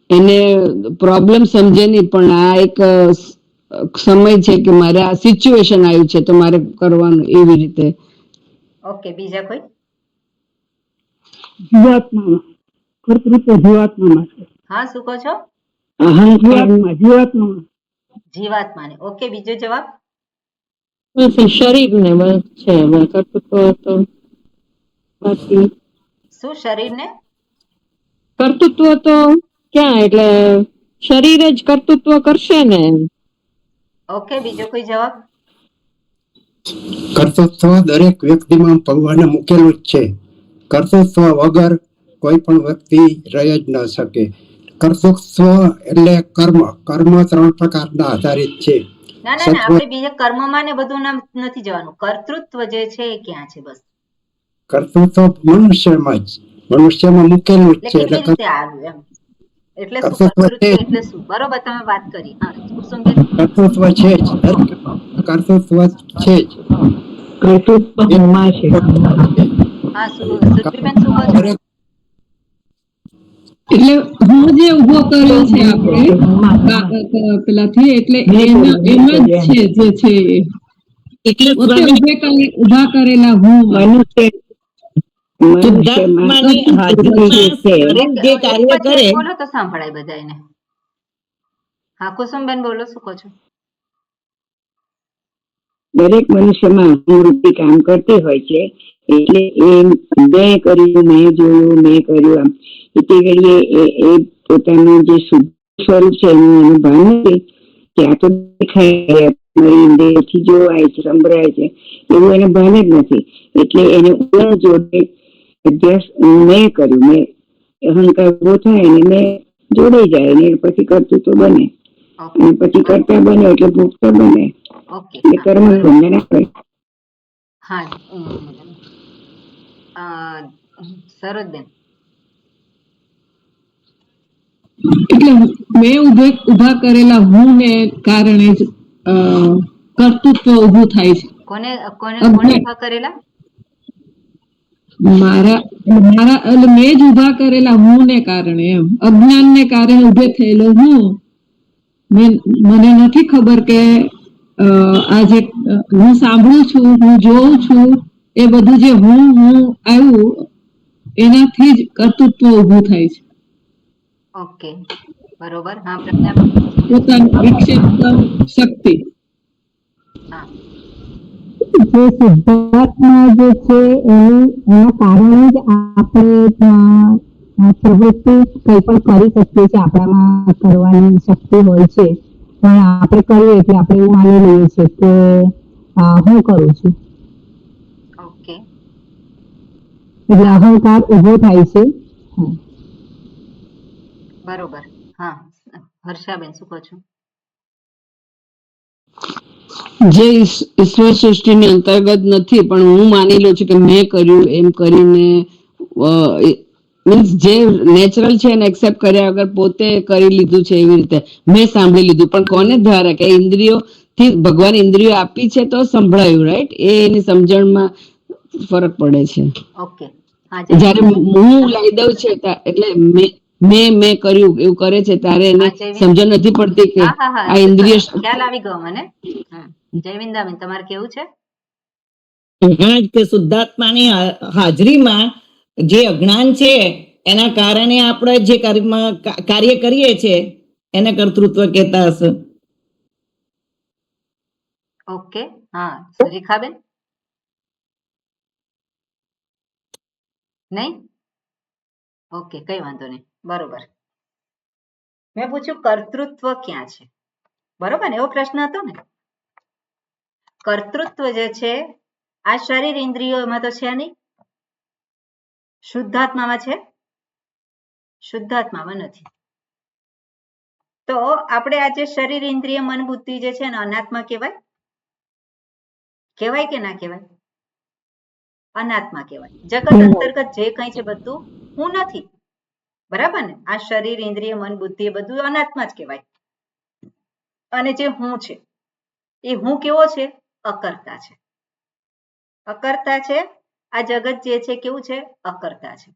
Speaker 2: એને પ્રોબ્લેમ સમજે નહીં, પણ આ એક સમય છે કે મારે આ સિચ્યુએશન આવ્યું છે તો મારે કરવાનું, એવી રીતે.
Speaker 1: ઓકે, બીજા કોઈ?
Speaker 3: જીવાત્મામાં કર્તૃત્વ જીવાત્મામાં છે.
Speaker 1: હા, શું કહો છો?
Speaker 3: અહંકારમાં જીવાત્મામાં.
Speaker 1: જીવાત્માને. ઓકે, બીજો જવાબ?
Speaker 2: શરીરને છે કર્તૃત્વ તો બાકી
Speaker 1: શું શરીરને
Speaker 2: કર્તૃત્વ તો ક્યાં, એટલે શરીર જ કર્તૃત્વ કરશે ને.
Speaker 1: ઓકે, બીજો કોઈ જવાબ?
Speaker 4: કર્તૃત્વ દરેક વ્યક્તિમાં ભગવાને મૂકેલું જ છે. કર્તૃત્વ વગર કોઈ પણ વ્યક્તિ રહી જ ન શકે. કર્તૃત્વ એટલે કર્મ. કર્મ 3 પ્રકારના આધારિત છે.
Speaker 1: ના ના ના, આપણે બીજા કર્મમાં ને બધું નામ નથી જવાનું. કર્તૃત્વ જે છે એ ક્યાં છે? બસ
Speaker 4: કર્તૃત્વ મનુષ્યમાં મૂકેલું જ છે.
Speaker 1: કેવી રીતે આવ્યું એમ, એટલે શું
Speaker 4: કર્તૃત્વ
Speaker 1: કર્તૃત્વ
Speaker 4: છે,
Speaker 1: એટલે શું? બરોબર, તમે વાત કરી. હા કુસુમબેન,
Speaker 4: કર્તૃત્વ છે જ, દરેક કર્તૃત્વ છે જ.
Speaker 3: કર્તૃત્વ હોમાં છે.
Speaker 1: હા સુરભીબેન શું કહો છો?
Speaker 4: દરેક
Speaker 2: એટલે હું જે ઉભો કર્યો છે આપણે પેલાથી, એટલે એમાં જ છે જે છે એ.
Speaker 3: એટલે
Speaker 2: પોતે ઉભા કરેલા હું
Speaker 3: મનુષ્યમાં હાજરી છે.
Speaker 1: જે કાર્ય કરે બોલો તો સાંભળાય બધાને. હા કુસુમબેન બોલો, શું કહો છો?
Speaker 3: દરેક મનુષ્યમાં વૃત્તિ કામ કરતી હોય છે. એટલે એ મેં કર્યું, મેં જોયું, મેં કર્યું, આમ તે ઘડીએ એ પોતાનું જે શુદ્ધ સ્વરૂપ છે એનું ભાન નથી કે આ તો દેખાય, ઇન્દ્રિયથી જોવાય છે, સંભળાય છે, એવું એને ભાન જ નથી. એટલે એને જોડે અભ્યાસ મેં કર્યું, મેં અહંકાર ઉભો થાય ને મેં જોડાઈ જાય ને પછી કરતું તો બને, અને પછી કરતા બને એટલે ભોગતા બને.
Speaker 1: ઓકે,
Speaker 3: એટલે કર્મ બંધન આવે.
Speaker 1: હા સરોજબેન,
Speaker 2: એટલે મેં ઉભા કરેલા હું ને કારણે જ કર્તૃત્વ ઉભું થાય છે.
Speaker 1: કોને કોને કોને ઉભા કરેલા?
Speaker 2: મારા એટલે મેં જ ઉભા કરેલા હું ને કારણે, એમ અજ્ઞાન ને કારણે ઉભે થયેલો હું. મને નથી ખબર કે આ જે હું સાંભળું છું, હું જોઉં છું, એ બધું જે હું આવ્યું એનાથી જ કર્તૃત્વ ઉભું થાય છે.
Speaker 1: ઓકે, બરોબર. હા પ્રજ્ઞાબેન,
Speaker 2: પોતાની વિક્ષેપ શક્તિ.
Speaker 1: હા,
Speaker 5: જે સિદ્ધાર્થમાં જે છે એના કારણે જ આપણે પ્રવૃત્તિ કંઈ પણ કરી શકીએ છીએ. આપણામાં કરવાની શક્તિ હોય છે, પણ આપણે કરીએ એટલે આપણે એવું માની લઈએ છીએ કે હું કરું છું,
Speaker 1: ઓકે,
Speaker 5: એટલે અહંકાર ઉભો થાય છે.
Speaker 1: બરોબર. હા હર્ષાબેન, શું કહો છો?
Speaker 2: જે ઈશ્વર સૃષ્ટિની અંતર્ગત નથી, પણ હું માની લઉં છું કે મેં કર્યું એમ કરીને, મીન્સ જે નેચરલ છે એને એક્સેપ્ટ કર્યા વગર પોતે કરી લીધું છે. એવી રીતે મેં સાંભળી લીધું, પણ કોને ધારે કે ઇન્દ્રિયો થી ભગવાન ઇન્દ્રિયો આપી છે તો સંભળાયું, રાઈટ? એ એની સમજણમાં ફરક પડે છે.
Speaker 1: ઓકે,
Speaker 2: જયારે હું લઈ દઉં છે એટલે મેં કર્યું એવું કરે છે ત્યારે એને સમજણ નથી પડતી કે આ ઇન્દ્રિય
Speaker 1: ખ્યાલ આવી ગયો મને. જયવિંદાબેન, તમારે કેવું છે?
Speaker 6: હા, કે શુદ્ધાત્માની હાજરીમાં જે અજ્ઞાન છે એના કારણે આપણે જે કાર્ય કરીએ છીએ એને કર્તૃત્વ કહેતા હશે.
Speaker 1: ઓકે, હા રેખાબેન, નહીં? ઓકે, કઈ વાંધો નહીં, બરોબર. મેં પૂછ્યું કર્તૃત્વ ક્યાં છે, બરોબર ને? એવો પ્રશ્ન હતો ને. કર્તૃત્વ જે છે આ શરીર ઇન્દ્રિયોમાં તો છે નહીં. શુદ્ધાત્મામાં છે? શુદ્ધાત્મામાં નથી. તો આપણે આ જે શરીર ઇન્દ્રિય મન બુદ્ધિ જે છે ને અનાત્મા કહેવાય? કહેવાય કે ના કહેવાય? અનાત્મા કહેવાય. જગત અંતર્ગત જે કંઈ છે બધું હું નથી, બરાબર ને? આ શરીર ઇન્દ્રિય મન બુદ્ધિ એ બધું અનાત્મા જ કહેવાય. અને જે હું છે એ હું કેવો છે? અકર્તા છે. અકર્તા છે. આ જગત જે છે કેવું છે? અકર્તા છે.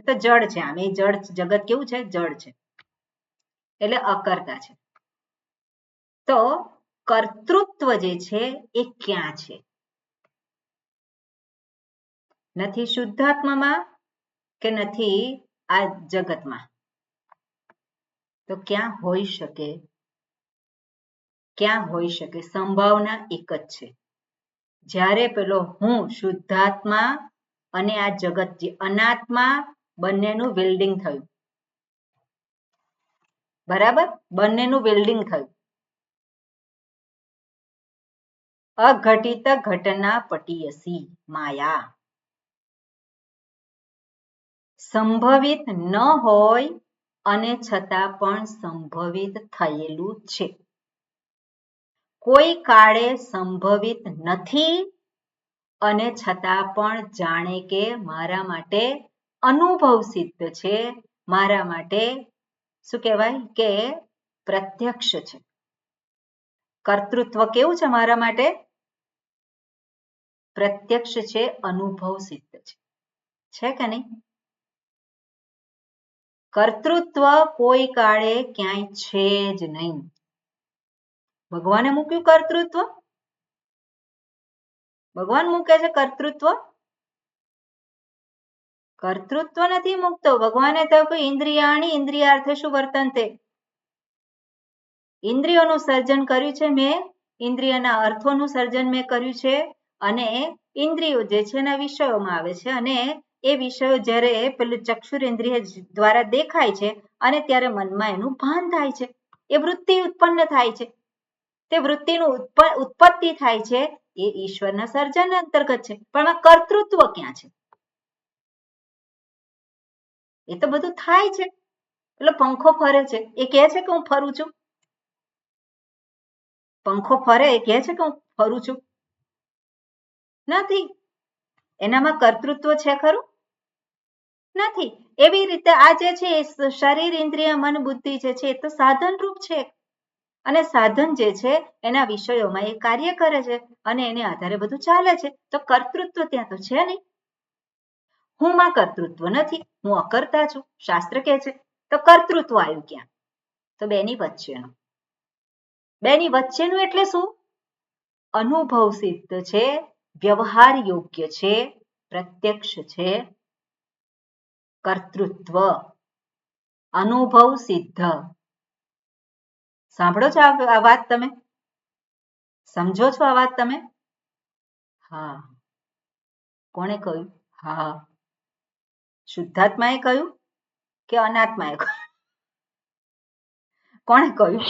Speaker 1: તો જડ છે. આમ એ જડ જગત કેવું છે? જડ છે, એટલે અકર્તા છે. તો કર્તૃત્વ જે છે એ ક્યાં છે? નથી શુદ્ધાત્મામાં કે નથી આ જગતમાં. તો ક્યાં હોઈ શકે? ક્યાં હોઈ શકે? સંભાવના એક જ છે. જ્યારે પેલો હું શુદ્ધાત્મા અને આ જગત જે અનાત્મા બંનેનું વેલ્ડિંગ થયું. બરાબર, બંનેનું વેલ્ડિંગ થયું. અઘટિત ઘટના પટીયસી માયા. સંભવિત ન હોય અને છતાં પણ સંભવિત થયેલું છે. કોઈ કાળે સંભવિત નથી અને છતાં પણ જાણે કે મારા માટે અનુભવ સિદ્ધ છે, મારા માટે શું કહેવાય કે પ્રત્યક્ષ છે. કર્તૃત્વ કેવું છે મારા માટે? પ્રત્યક્ષ છે, અનુભવ સિદ્ધ છે કે નહીં? કર્તૃત્વ કોઈ કાળે ક્યાંય છે જ નહીં. ભગવાને મૂક્યું કર્તૃત્વ? ભગવાન મૂકે છે કર્તૃત્વ? કર્તૃત્વ નથી મૂકતો. ભગવાને તો કોઈ ઇન્દ્રિયાણી ઇન્દ્રિયાર્થેષુ વર્તન્તે. ઇન્દ્રિયોનું સર્જન કર્યું છે મેં, ઇન્દ્રિયના અર્થોનું સર્જન મેં કર્યું છે અને ઇન્દ્રિયો જે છે એના વિષયોમાં આવે છે અને એ વિષયો જ્યારે પેલું ચક્ષુરેન્દ્રિય દ્વારા દેખાય છે અને ત્યારે મનમાં એનું ભાન થાય છે, એ વૃત્તિ ઉત્પન્ન થાય છે. તે વૃત્તિનું ઉત્પત્તિ થાય છે એ ઈશ્વરના સર્જન અંતર્ગત છે. પણ આમાં કર્તૃત્વ ક્યાં છે? એ તો બધું થાય છે. પેલો પંખો ફરે છે, એ કહે છે કે હું ફરું છું? પંખો ફરે એ કહે છે કે હું ફરું છું? નથી. એનામાં કર્તૃત્વ છે ખરું? નથી. એવી રીતે આ જે છે શરીર, ઇન્દ્રિય, મન, બુદ્ધિ જે છે એ તો સાધન રૂપ છે અને સાધન જે છે એના વિષયોમાં એ કાર્ય કરે છે અને એને આધારે બધું ચાલે છે. તો કર્તૃત્વ ત્યાં તો છે નહીં. હું માં કર્તૃત્વ નથી, હું અકર્તા છું, શાસ્ત્ર કહે છે. તો કર્તૃત્વ આવ્યું ક્યાં? તો બેની વચ્ચેનું. બેની વચ્ચેનું એટલે શું? અનુભવ સિદ્ધ છે, વ્યવહાર યોગ્ય છે, પ્રત્યક્ષ છે. કર્તૃત્વ અનુભવ સિદ્ધ. સાંભળો છો આ વાત? તમે સમજો છો આ વાત? તમે? હા. કોણે કહ્યું? હા. શુદ્ધાત્માએ કહ્યું કે અનાત્માએ કહ્યું? કોણે કહ્યું?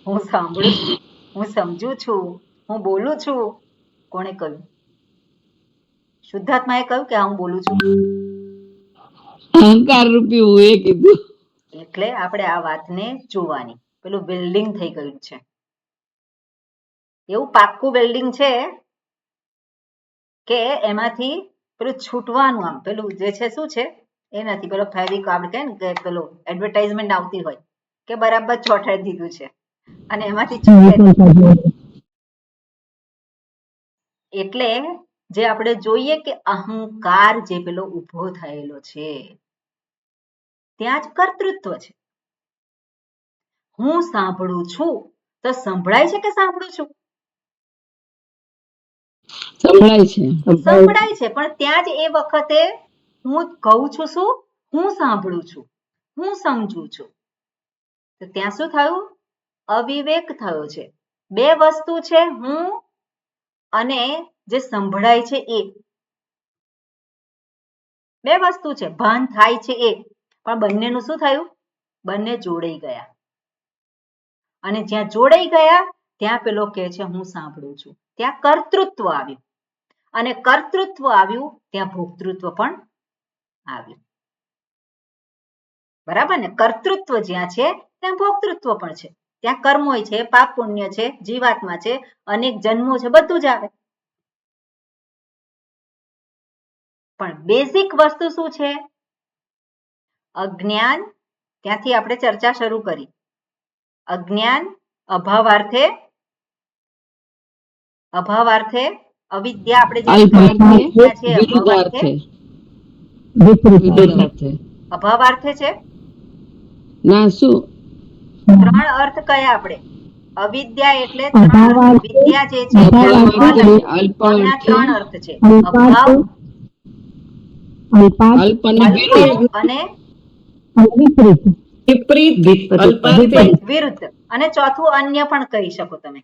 Speaker 1: હું સાંભળું છું, હું સમજુ છું, હું બોલું છું. કોણે કહ્યું? શુદ્ધાત્માએ કહ્યું કે હું બોલું છું?
Speaker 2: અહંકાર રૂપી હું એ કીધું.
Speaker 1: એટલે આપણે આ વાતને જોવાની. પેલું વેલ્ડિંગ થઈ ગયું છે, એવું પાક્કું વેલ્ડિંગ છે કે એમાંથી પેલું છૂટવાનું, આમ પેલું જે છે શું છે એ નથી. પેલો ફેવિક આપણે કહે ને કે પેલો એડવર્ટાઇઝમેન્ટ આવતી હોય કે બરાબર ચોંટાડી દીધું છે અને એમાંથી છૂટે. એટલે જે આપણે જોઈએ કે અહંકાર જે પેલો ઉભો થયેલો છે ત્યાં જ કર્તૃત્વ છે. હું સાંભળું છું તો સંભળાય છે કે સાંભળું છું?
Speaker 2: સંભળાય છે.
Speaker 1: સંભળાય છે, પણ ત્યાં જ એ વખતે હું કહું છું શું? હું સાંભળું છું, હું સમજુ છું. તો ત્યાં શું થયું? અવિવેક થયો છે. બે વસ્તુ છે, હું અને જે સંભળાય છે એ. બે વસ્તુ છે, ભાન થાય છે એ. પણ બંનેનું શું થયું? બંને જોડાઈ ગયા અને જ્યાં જોડાઈ ગયા ત્યાં પેલો કહે છે હું સાંભળું છું. ત્યાં કર્તૃત્વ આવ્યું અને કર્તૃત્વ આવ્યું ત્યાં ભોક્તૃત્વ પણ આવ્યું. બરાબર ને? કર્તૃત્વ જ્યાં છે ત્યાં ભોક્તૃત્વ પણ છે. ત્યાં કર્મોય છે, પાપ પુણ્ય છે, જીવાત્મા છે, અનેક જન્મો છે, બધું જ આવે. પણ બેઝિક વસ્તુ શું છે? અજ્ઞાન. ત્યાંથી આપણે ચર્ચા શરૂ કરી. અજ્ઞાન અભાવાર્થે અવિદ્યા. આપણે જે અભાવાર્થે છે
Speaker 2: ના શું?
Speaker 1: ત્રણ અર્થ કયા આપણે? અવિદ્યા એટલે વિદ્યા જે છે એના ત્રણ અર્થ છે. અભાવ, અલ્પ અને વિરુદ્ધ. અને ચોથું અન્ય પણ કહી શકો તમે.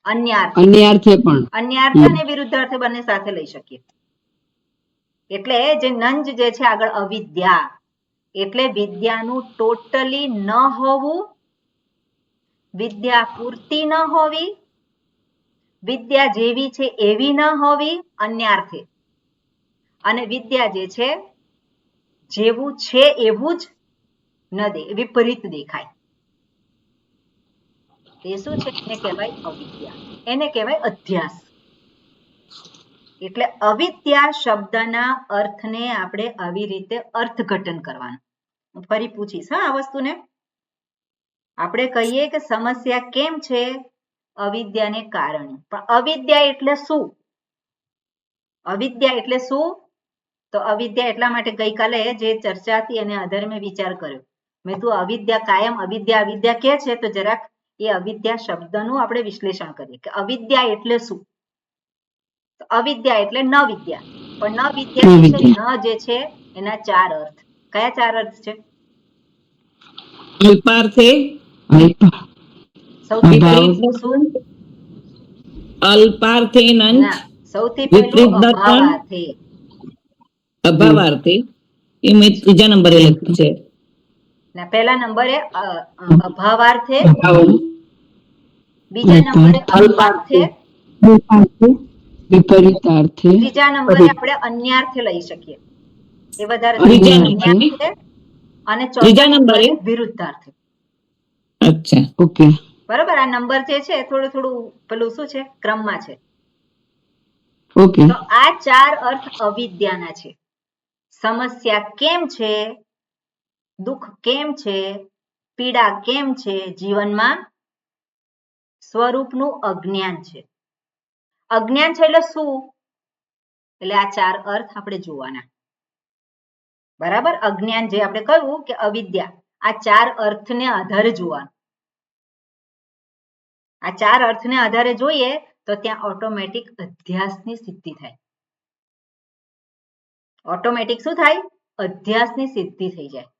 Speaker 1: અન્યાર્થ
Speaker 2: અન્યાર્થે પણ
Speaker 1: અન્યાર્થ અને વિરુદ્ધાર્થ બંને સાથે લઈ શકીએ. એટલે જે નંજ જે છે આગળ અવિદ્યા, એટલે વિદ્યાનું ટોટલી ન હોવું, વિદ્યા પૂરતી ન હોવી, વિદ્યા જેવી છે એવી ન હોવી અન્યાર્થે, અને વિદ્યા જે છે જેવું છે એવું જ ન દે, વિપરીત દેખાય, એ શું છે? એને કહેવાય અવિદ્યા, એને કહેવાય અધ્યાસ. એટલે અવિદ્યા શબ્દના અર્થને આપણે આવી રીતે અર્થઘટન કરવાનું. હું ફરી પૂછીશ હા આ વસ્તુને. આપણે કહીએ કે સમસ્યા કેમ છે? અવિદ્યાને કારણે. પણ અવિદ્યા એટલે શું? અવિદ્યા એટલે શું? તો અવિદ્યા એટલા માટે ગઈકાલે જે ચર્ચા હતી એને આધારે મેં વિચાર કર્યો. મેં તું અવિદ્યા કાયમ અવિદ્યા અવિદ્યા કે છે, તો જરાક એ અવિદ્યા શબ્દનું આપણે વિશ્લેષણ કરીએ કે અવિદ્યા એટલે શું. અવિદ્યા એટલે ન વિદ્યા, પણ ન વિદ્યા જે છે, ન જે છે એના ચાર અર્થ. કયા ચાર અર્થ છે?
Speaker 6: અલ્પાર્થે,
Speaker 1: સૌથી પહેલું
Speaker 6: વિપરીત
Speaker 1: શું?
Speaker 6: અલ્પાર્થે નંચ,
Speaker 1: ના, સૌથી પહેલું
Speaker 6: વિપરીત દર્પણ,
Speaker 1: અભાવાર્થે.
Speaker 6: અભાવાર્થે. એ મેં ત્રીજા નંબરે લખ્યું છે.
Speaker 1: ના, પહેલા નંબરે અભાવાર્થે, બીજા નંબરે અલ્પાર્થે,
Speaker 2: વિપરીતાર્થે,
Speaker 1: ત્રીજા નંબરે આપણે અન્યાર્થે લઈ શકીએ. એ વધારે
Speaker 6: ત્રીજા
Speaker 1: અન્યાર્થે, અને ચોથા
Speaker 6: ત્રીજા
Speaker 1: નંબરે
Speaker 6: નંબરે
Speaker 1: વિરુદ્ધાર્થે.
Speaker 6: અચ્છા,
Speaker 2: ઓકે,
Speaker 1: બરોબર. આ નંબર જે છે થોડું થોડું પેલું શું છે ક્રમમાં છે.
Speaker 2: ઓકે,
Speaker 1: તો આ ચાર અર્થ અવિદ્યાના છે. સમસ્યા કેમ છે, દુઃખ કેમ છે, પીડા કેમ છે, જીવનમાં સ્વરૂપનું અજ્ઞાન છે. અજ્ઞાન છે એટલે શું? એટલે આ ચાર અર્થ આપણે જોવાના. બરાબર. અજ્ઞાન જે આપણે કહ્યું કે અવિદ્યા, આ ચાર અર્થને આધારે જોવાનું. આ ચાર અર્થને આધારે જોઈએ તો ત્યાં ઓટોમેટિક અધ્યાસની સિદ્ધિ થાય. ઓટોમેટિક શું થાય? અધ્યાસની સિદ્ધિ થઈ જાય.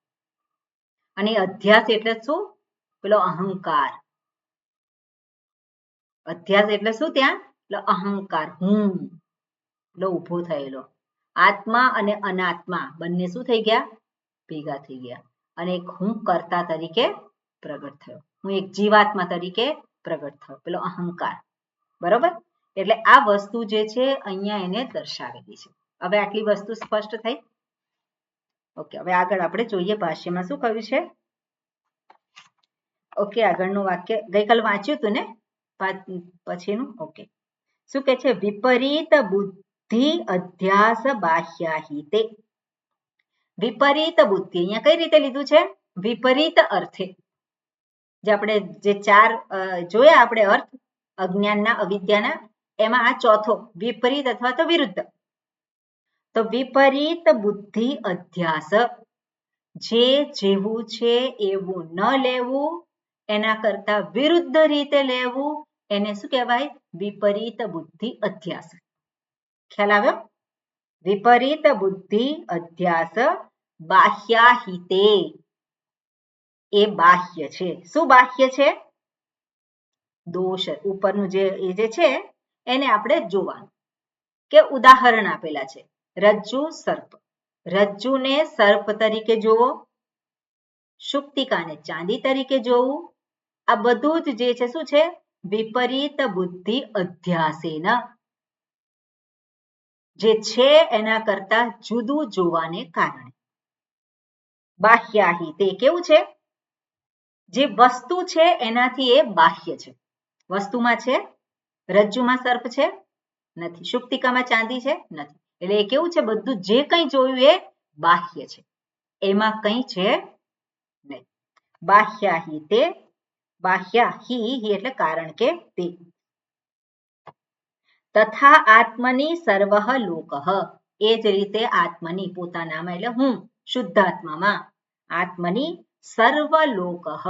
Speaker 1: અને અધ્યાસ એટલે શું? પેલો અહંકાર. અધ્યાસ એટલે શું? ત્યાં એટલે અહંકાર, હું એટલે ઉભો થયેલો. આત્મા અને અનાત્મા બંને શું થઈ ગયા? ભેગા થઈ ગયા. અને એક હું કર્તા તરીકે પ્રગટ થયો. હું એક જીવાત્મા તરીકે પ્રગટ થયો, પેલો અહંકાર. બરોબર. એટલે આ વસ્તુ જે છે અહીંયા એને દર્શાવેલી છે. હવે આટલી વસ્તુ સ્પષ્ટ થઈ? ઓકે. હવે આગળ આપણે જોઈએ ભાષ્યમાં શું કહ્યું છે. ઓકે, આગળનું વાક્ય ગઈકાલ વાંચ્યું હતું ને પછીનું. ઓકે, શું કે છે? વિપરીત બુદ્ધિ અધ્યાસ બાહ્યાહિતે. વિપરીત બુદ્ધિ અહીંયા કઈ રીતે લીધું છે? વિપરીત અર્થે. જે આપણે જે ચાર જોયા આપણે અર્થ અજ્ઞાનના, અવિદ્યાના, એમાં આ ચોથો વિપરીત અથવા તો વિરુદ્ધ. તો વિપરીત બુદ્ધિ અધ્યાસ, જે જેવું છે એવું ન લેવું, એના કરતા વિરુદ્ધ રીતે લેવું, એને શું કહેવાય? વિપરીત બુદ્ધિ અધ્યાસ. ખ્યાલ આવ્યો? વિપરીત બુદ્ધિ અધ્યાસ બાહ્યાહિતે. એ બાહ્ય છે. શું બાહ્ય છે? દોષ. ઉપરનું જે છે એને આપણે જોવાનું. કે ઉદાહરણ આપેલા છે. રજ્જુ સર્પ. રજ્જુને સર્પ તરીકે જોવો, શુક્તિકાને ચાંદી તરીકે જોવું, આ બધું જ જે છે શું છે? વિપરીત બુદ્ધિ અધ્યાસેન. જે છે એના કરતા જુદું જોવાને કારણે. બાહ્યાહિતે કેવું છે? જે વસ્તુ છે એનાથી એ બાહ્ય છે. વસ્તુમાં છે, રજ્જુમાં સર્પ છે નથી, શુક્તિકામાં ચાંદી છે નથી. એટલે એ કેવું છે? બધું જે કંઈ જોયું એ બાહ્ય છે, એમાં કંઈ છે નહીં. બાહ્યાહિતે. બાહ્યાહિ એટલે કારણ કે તે. તથા આત્મની સર્વઃ લોકઃ. એ જ રીતે આત્મની પોતાનામાં એટલે હું શુદ્ધાત્મામાં, આત્મની સર્વલોકઃ.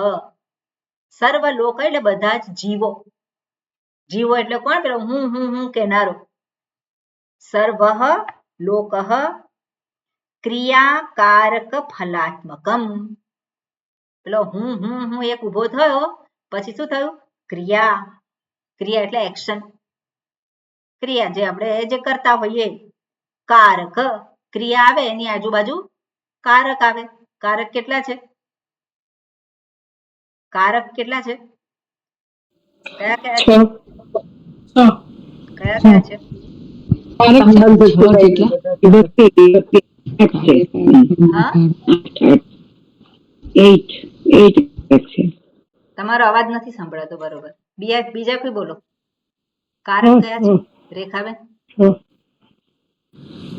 Speaker 1: સર્વલોક એટલે બધા જ જીવો. જીવો એટલે કોણ? પેલો હું કહેનારો. સર્વઃ લોકઃ ક્રિયાકારક ફલાત્મકમ. પેલો હું એક ઉભો થયો, પછી શું થયું? ક્રિયા. ક્રિયા એટલે એક્શન, ક્રિયા જે આપણે જે કરતા હોઈએ. કારક, ક્રિયા આવે એની આજુબાજુ કારક આવે. કારક કેટલા છે? કારક કેટલા છે? કયા કયા છે? કયા કયા છે? હા,
Speaker 3: 8 છે.
Speaker 1: તમારો અવાજ નથી સંભળાતો બરોબર. બીજા કોઈ બોલો. કારક કયા છે રેખાબેન?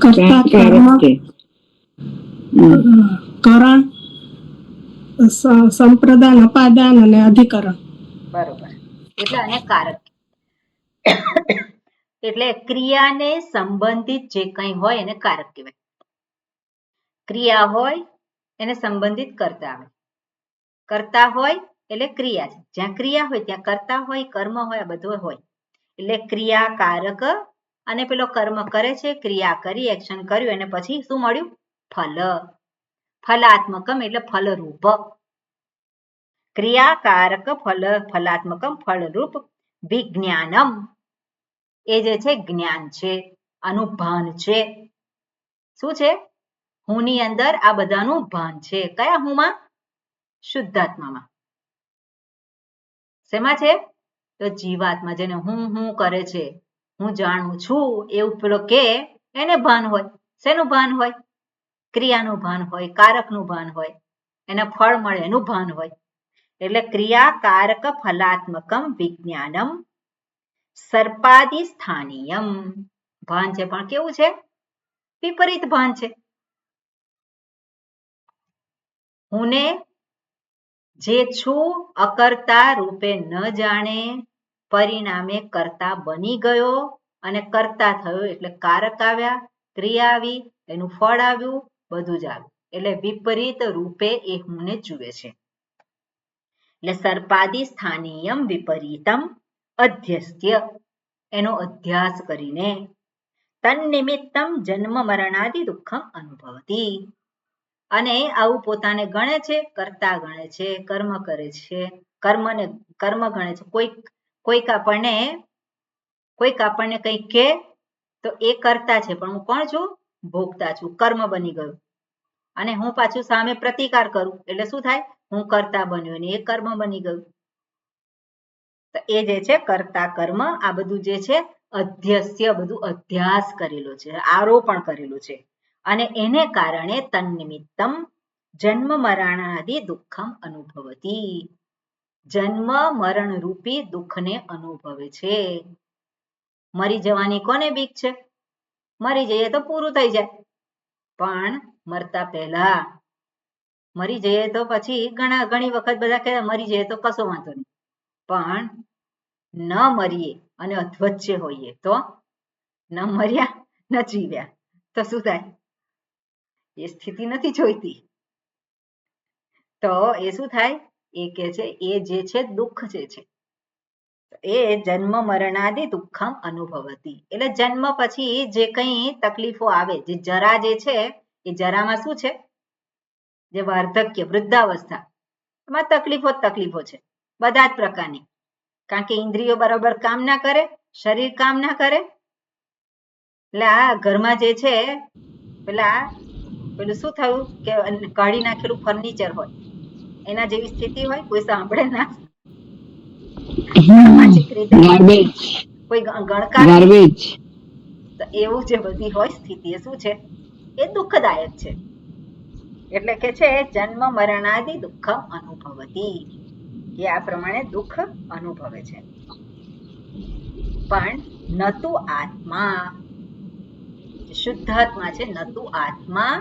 Speaker 7: કર્તા, કર્મ, કરણ, સંપ્રદાન, અપાદાન અને અધિકરણ.
Speaker 1: બરોબર. એટલે આને કારક. એટલે ક્રિયાને સંબંધિત જે કંઈ હોય એને કારક કહેવાય. ક્રિયા હોય એને સંબંધિત કર્તા આવે. કર્તા હોય એટલે ક્રિયા છે. જ્યાં ક્રિયા હોય ત્યાં કર્તા હોય, કર્મ હોય, આ બધું હોય. એટલે ક્રિયા કારક. અને પેલો કર્મ કરે છે, ક્રિયા કરી, એક્શન કર્યું અને પછી શું મળ્યું? ફલ. ફલાત્મકમ એટલે ફલરૂપ. ક્રિયાકારક ફલાત્મકમ ફલરૂપ વિજ્ઞાનમ. એ જે છે જ્ઞાન છે, આનું ભાન છે. શું છે? હુંની અંદર આ બધાનું ભાન છે. કયા હુંમાં? શુદ્ધાત્મામાં. શેમાં છે? તો જીવાત્મા, જેને હું કરે છે, હું જાણું છું એવું પેલો કે એને ભાન હોય. શેનું ભાન હોય? ક્રિયાનું ભાન હોય, કારકનું ભાન હોય, એના ફળ મળે એનું ભાન હોય. એટલે ક્રિયા કારક ફલાત્મકમ વિજ્ઞાનમ સર્પાદિ સ્થાનીયમ. ભાન છે પણ કેવું છે? વિપરીત ભાન છે. હુંને જે છું અકર્તા રૂપે ન જાણે, પરિણામે કર્તા બની ગયો અને કર્તા થયો એટલે કારક આવ્યા, ક્રિયા આવી, એનું ફળ આવ્યું, બધું જ આવ્યું. એટલે વિપરીત રૂપે એ હુંને જુએ છે. એટલે સર્પાદિ સ્થાનીયમ વિપરીતમ અધ્યસ્ત્ય, એનો અધ્યાસ કરીને તન્નિમિત્તમ જન્મ મરણાદિ દુઃખમ અનુભવતી. અને આવું પોતાને ગણે છે, કર્તા ગણે છે, કર્મ કરે છે, કર્મ ગણે છે. કોઈક આપણને કંઈક કે તો એ કરતા છે, પણ હું કોણ છું? ભોગતા છું. કર્મ બની ગયું. અને હું પાછું સામે પ્રતિકાર કરું એટલે શું થાય? હું કર્તા બન્યો અને એ કર્મ બની ગયું. તો એ જે છે કર્તા કર્મ, આ બધું જે છે અધ્યસ્ય, બધું અધ્યાસ કરેલો છે, આરોપણ કરેલું છે. અને એને કારણે તન્નિમિત્તમ જન્મ મરણાદિ દુઃખમ અનુભવતી. જન્મ મરણ રૂપી દુઃખને અનુભવે છે. મરી જવાની કોને બીક છે? મરી જઈએ તો પૂરું થઈ જાય. પણ મરતા પહેલા, મરી જઈએ તો પછી ઘણી વખત બધા કહે મરી જઈએ તો કશો વાંધો નહીં, પણ ન મરીએ અને અધવચ્ચે હોઈએ તો ન મર્યા ન જીવ્યા તો શું થાય? એ સ્થિતિ નથી જોઈતી. તો એ શું થાય? એ કે છે એ જે છે દુઃખ જે છે એ જન્મ મરણાદિ દુઃખમ અનુભવતી. એટલે જન્મ પછી જે કંઈ તકલીફો આવે, જે જરા જે છે એ જરામાં શું છે? જે વાર્ધક્ય, વૃદ્ધાવસ્થા, એમાં તકલીફો છે બધા જ પ્રકારની. કારણ કે ઇન્દ્રિયો બરાબર કામ ના કરે, શરીર કામ ના કરે. એટલે આ ઘરમાં જે છે પેલું શું થયું કે કાઢી નાખેલું ફર્નિચર હોય એના જેવી સ્થિતિ હોય, કોઈ સાંભળે ના, સામાજિક રીતે કોઈ ગણકાર, તો એવું જે બધી હોય સ્થિતિ એ શું છે? એ દુઃખદાયક છે. એટલે કે છે જન્મ મરણાદિ દુઃખમ અનુભવતી, એ આ પ્રમાણે દુઃખ અનુભવે છે. પણ નતુ આત્મા, શુદ્ધાત્મા છે, નતુ આત્મા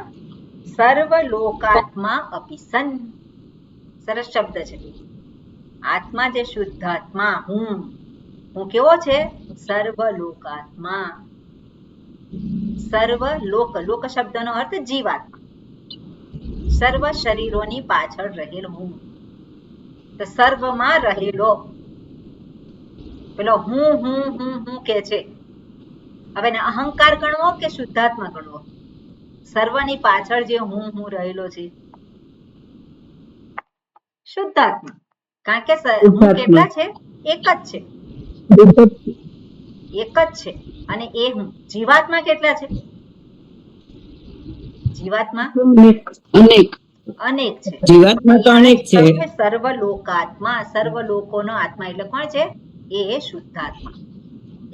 Speaker 1: સર્વલોકાત્મા અપી સન. સરસ શબ્દ છે. આત્મા જે શુદ્ધાત્મા, હું કેવો છે? સર્વલોકાત્મા. સર્વલોક, લોક શબ્દનો અર્થ જીવાત્મા. સર્વ શરીરોની પાછળ રહેલો હું, તો સર્વમાં રહેલો પેલો હું કે છે. હવે અહંકાર ગણવો કે શુદ્ધાત્મા ગણવો? સર્વની પાછળ જે હું રહેલો છે શુદ્ધાત્મા. કારણ કે હું કેટલા છે? એક જ છે. એક જ છે અને એ હું. જીવાત્મા કેટલા છે? જીવાત્મા
Speaker 2: અનેક
Speaker 1: અનેક છે.
Speaker 6: જીવાત્મા તો અનેક છે.
Speaker 1: સર્વલોકાત્મા, સર્વલોકોનો આત્મા એટલે કોણ છે? એ શુદ્ધાત્મા.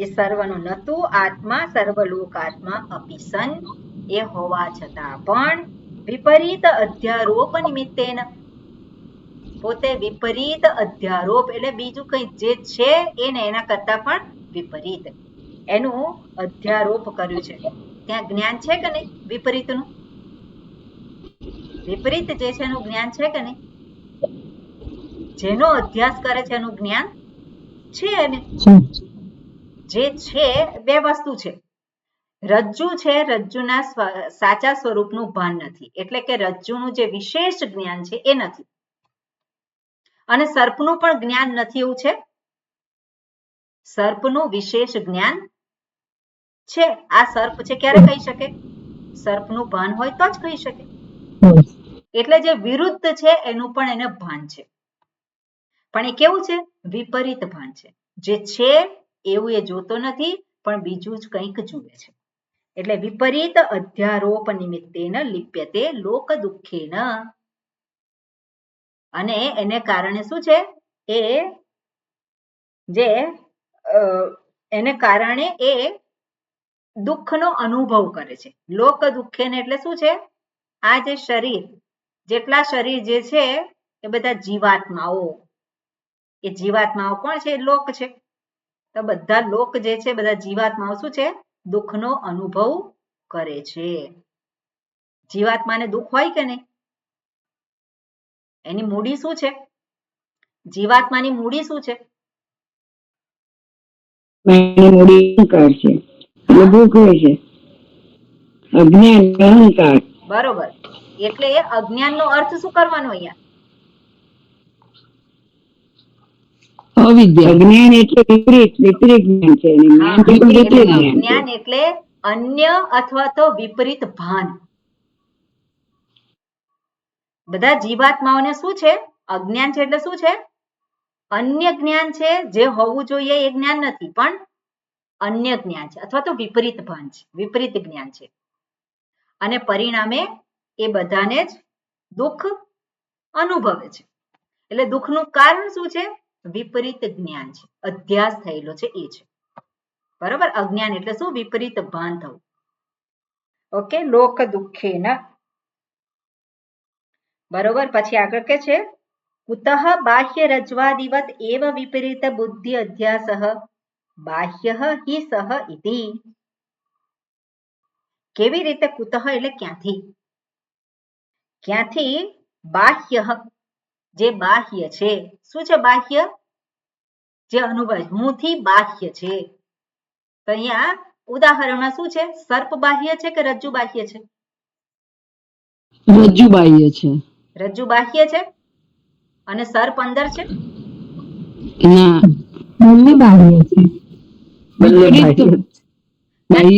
Speaker 1: એ સર્વનું નતું આત્મા, સર્વલોકાત્મા અપિસન, એ હોવા છતાં પણ વિપરીત અધ્યારોપ નિમિત્તેન, પોતે વિપરીત અધ્યારોપ એટલે બીજું કંઈ જે છે એને એના કરતા પણ વિપરીત એનું અધ્યારોપ કર્યું છે. ત્યાં જ્ઞાન છે કે નહીં વિપરીતનું? વિપરીત જે છે એનું જ્ઞાન છે કે નહીં? જેનો અભ્યાસ કરે છે એનું જ્ઞાન છે. એને જે છે બે વસ્તુ છે. રજ્જુ છે, રજ્જુના સાચા સ્વરૂપનું ભાન નથી, એટલે કે રજ્જુનું જે વિશેષ જ્ઞાન છે એ નથી. અને સર્પનું પણ જ્ઞાન નથી એવું છે? સર્પનું વિશેષ જ્ઞાન છે. આ સર્પ છે ક્યારે કહી શકે? સર્પનું ભાન હોય તો જ કહી શકે. એટલે જે વિરુદ્ધ છે એનું પણ એને ભાન છે, પણ એ કેવું છે? વિપરીત ભાન છે. જે છે એવું એ જોતો નથી, પણ બીજું જ કંઈક જુએ છે. એટલે વિપરીત અધ્યારોપ નિમિત્તેન લિપ્યતે લોક દુઃખેન, અને એને કારણે શું છે? એ જે એને કારણે એ દુઃખનો અનુભવ કરે છે. લોક દુઃખેન એટલે શું છે? આ જે શરીર, જેટલા શરીર જે છે એ બધા જીવાત્માઓ. એ જીવાત્માઓ કોણ છે? લોક છે. તો બધા લોક જે છે, બધા જીવાત્માઓ શું છે? દુઃખનો અનુભવ કરે છે. જીવાત્માને દુઃખ હોય કે નહીં? એની મૂડી શું છે? જીવાત્માની મૂડી શું છે?
Speaker 3: મૂડી અહંકાર છે, એટલે દુઃખ હોય છે. અજ્ઞાન, અહંકાર.
Speaker 1: બરોબર. એટલે અજ્ઞાનનો અર્થ શું કરવાનો અહીંયા?
Speaker 2: અવિદ્યા.
Speaker 3: અજ્ઞાન એટલે વિપરીત જ્ઞાન છે.
Speaker 1: અજ્ઞાન એટલે અન્ય અથવા તો વિપરીત ભાન. બધા જીવાત્માઓને શું છે? અજ્ઞાન છે. એટલે શું છે? અન્ય જ્ઞાન છે. જે હોવું જોઈએ એ જ્ઞાન નથી, પણ અન્ય જ્ઞાન છે અથવા તો વિપરીત ભાન છે, વિપરીત જ્ઞાન છે. અને પરિણામે એ બધાને જ દુઃખ અનુભવે છે. એટલે દુઃખનું કારણ શું છે? વિપરીત જ્ઞાન છે, અધ્યાસ થયેલો છે એ છે. બરોબર. અજ્ઞાન એટલે શું? વિપરીત ભાન થવું. ઓકે. લોક દુઃખેન. બરોબર. પછી આગળ કે છે કુતઃ બાહ્ય રજ્વાદિવત એવ વિપરીત બુદ્ધિ અધ્યાસઃ બાહ્યઃ હિ સહ ઇતિ. કેવી રીતે? કુતઃ એટલે ક્યાંથી? ક્યાંથી? બાહ્ય, જે બાહ્ય છે. શું છે બાહ્ય? જે અનુભવ, હુંથી બાહ્ય છે. તો અહીંયા ઉદાહરણમાં શું છે? સર્પ બાહ્ય છે કે રજ્જુ બાહ્ય છે?
Speaker 2: રજ્જુ બાહ્ય છે.
Speaker 1: રજ્જુ બાહ્ય છે અને સર્પ અંદર છે?
Speaker 2: ના,
Speaker 5: બંને બાહ્ય છે.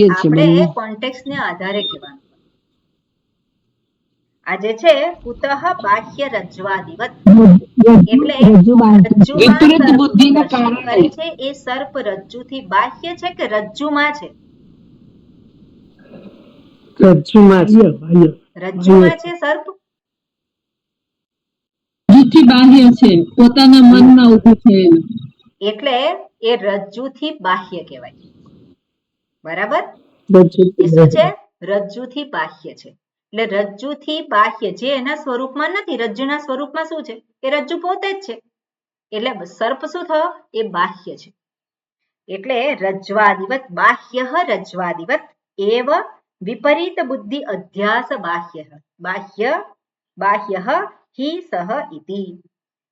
Speaker 1: આપણે કોન્ટેક્સ્ટને આધારે કહેવાનું. આ જે છે કુતઃ બાહ્ય રજ્વાદિવત, એટલે
Speaker 2: વિપરીત બુદ્ધિના કારણે
Speaker 1: છે એ સર્પ રજ્જુથી બાહ્ય છે કે રજ્જુમાં છે? રજ્જુમાં છે સર્પ.
Speaker 2: રજ્જુથી બાહ્ય છે, પોતાના મનમાં ઊભું થયેલું, એટલે
Speaker 1: એ રજ્જુથી બાહ્ય કહેવાય. બરાબર. એ શું છે? રજ્જુથી બાહ્ય છે. એટલે રજ્જુથી બાહ્ય, જે એના સ્વરૂપમાં નથી. રજ્જુના સ્વરૂપમાં શું છે? એ રજ્જુ પોતે જ છે. એટલે સર્પ શું થયો? એ બાહ્ય છે. એટલે રજ્વાદિવત, બાહ્ય રજ્વાદિવત એવ વિપરીત બુદ્ધિ અધ્યાસ બાહ્ય હિ સહ ઇતિ.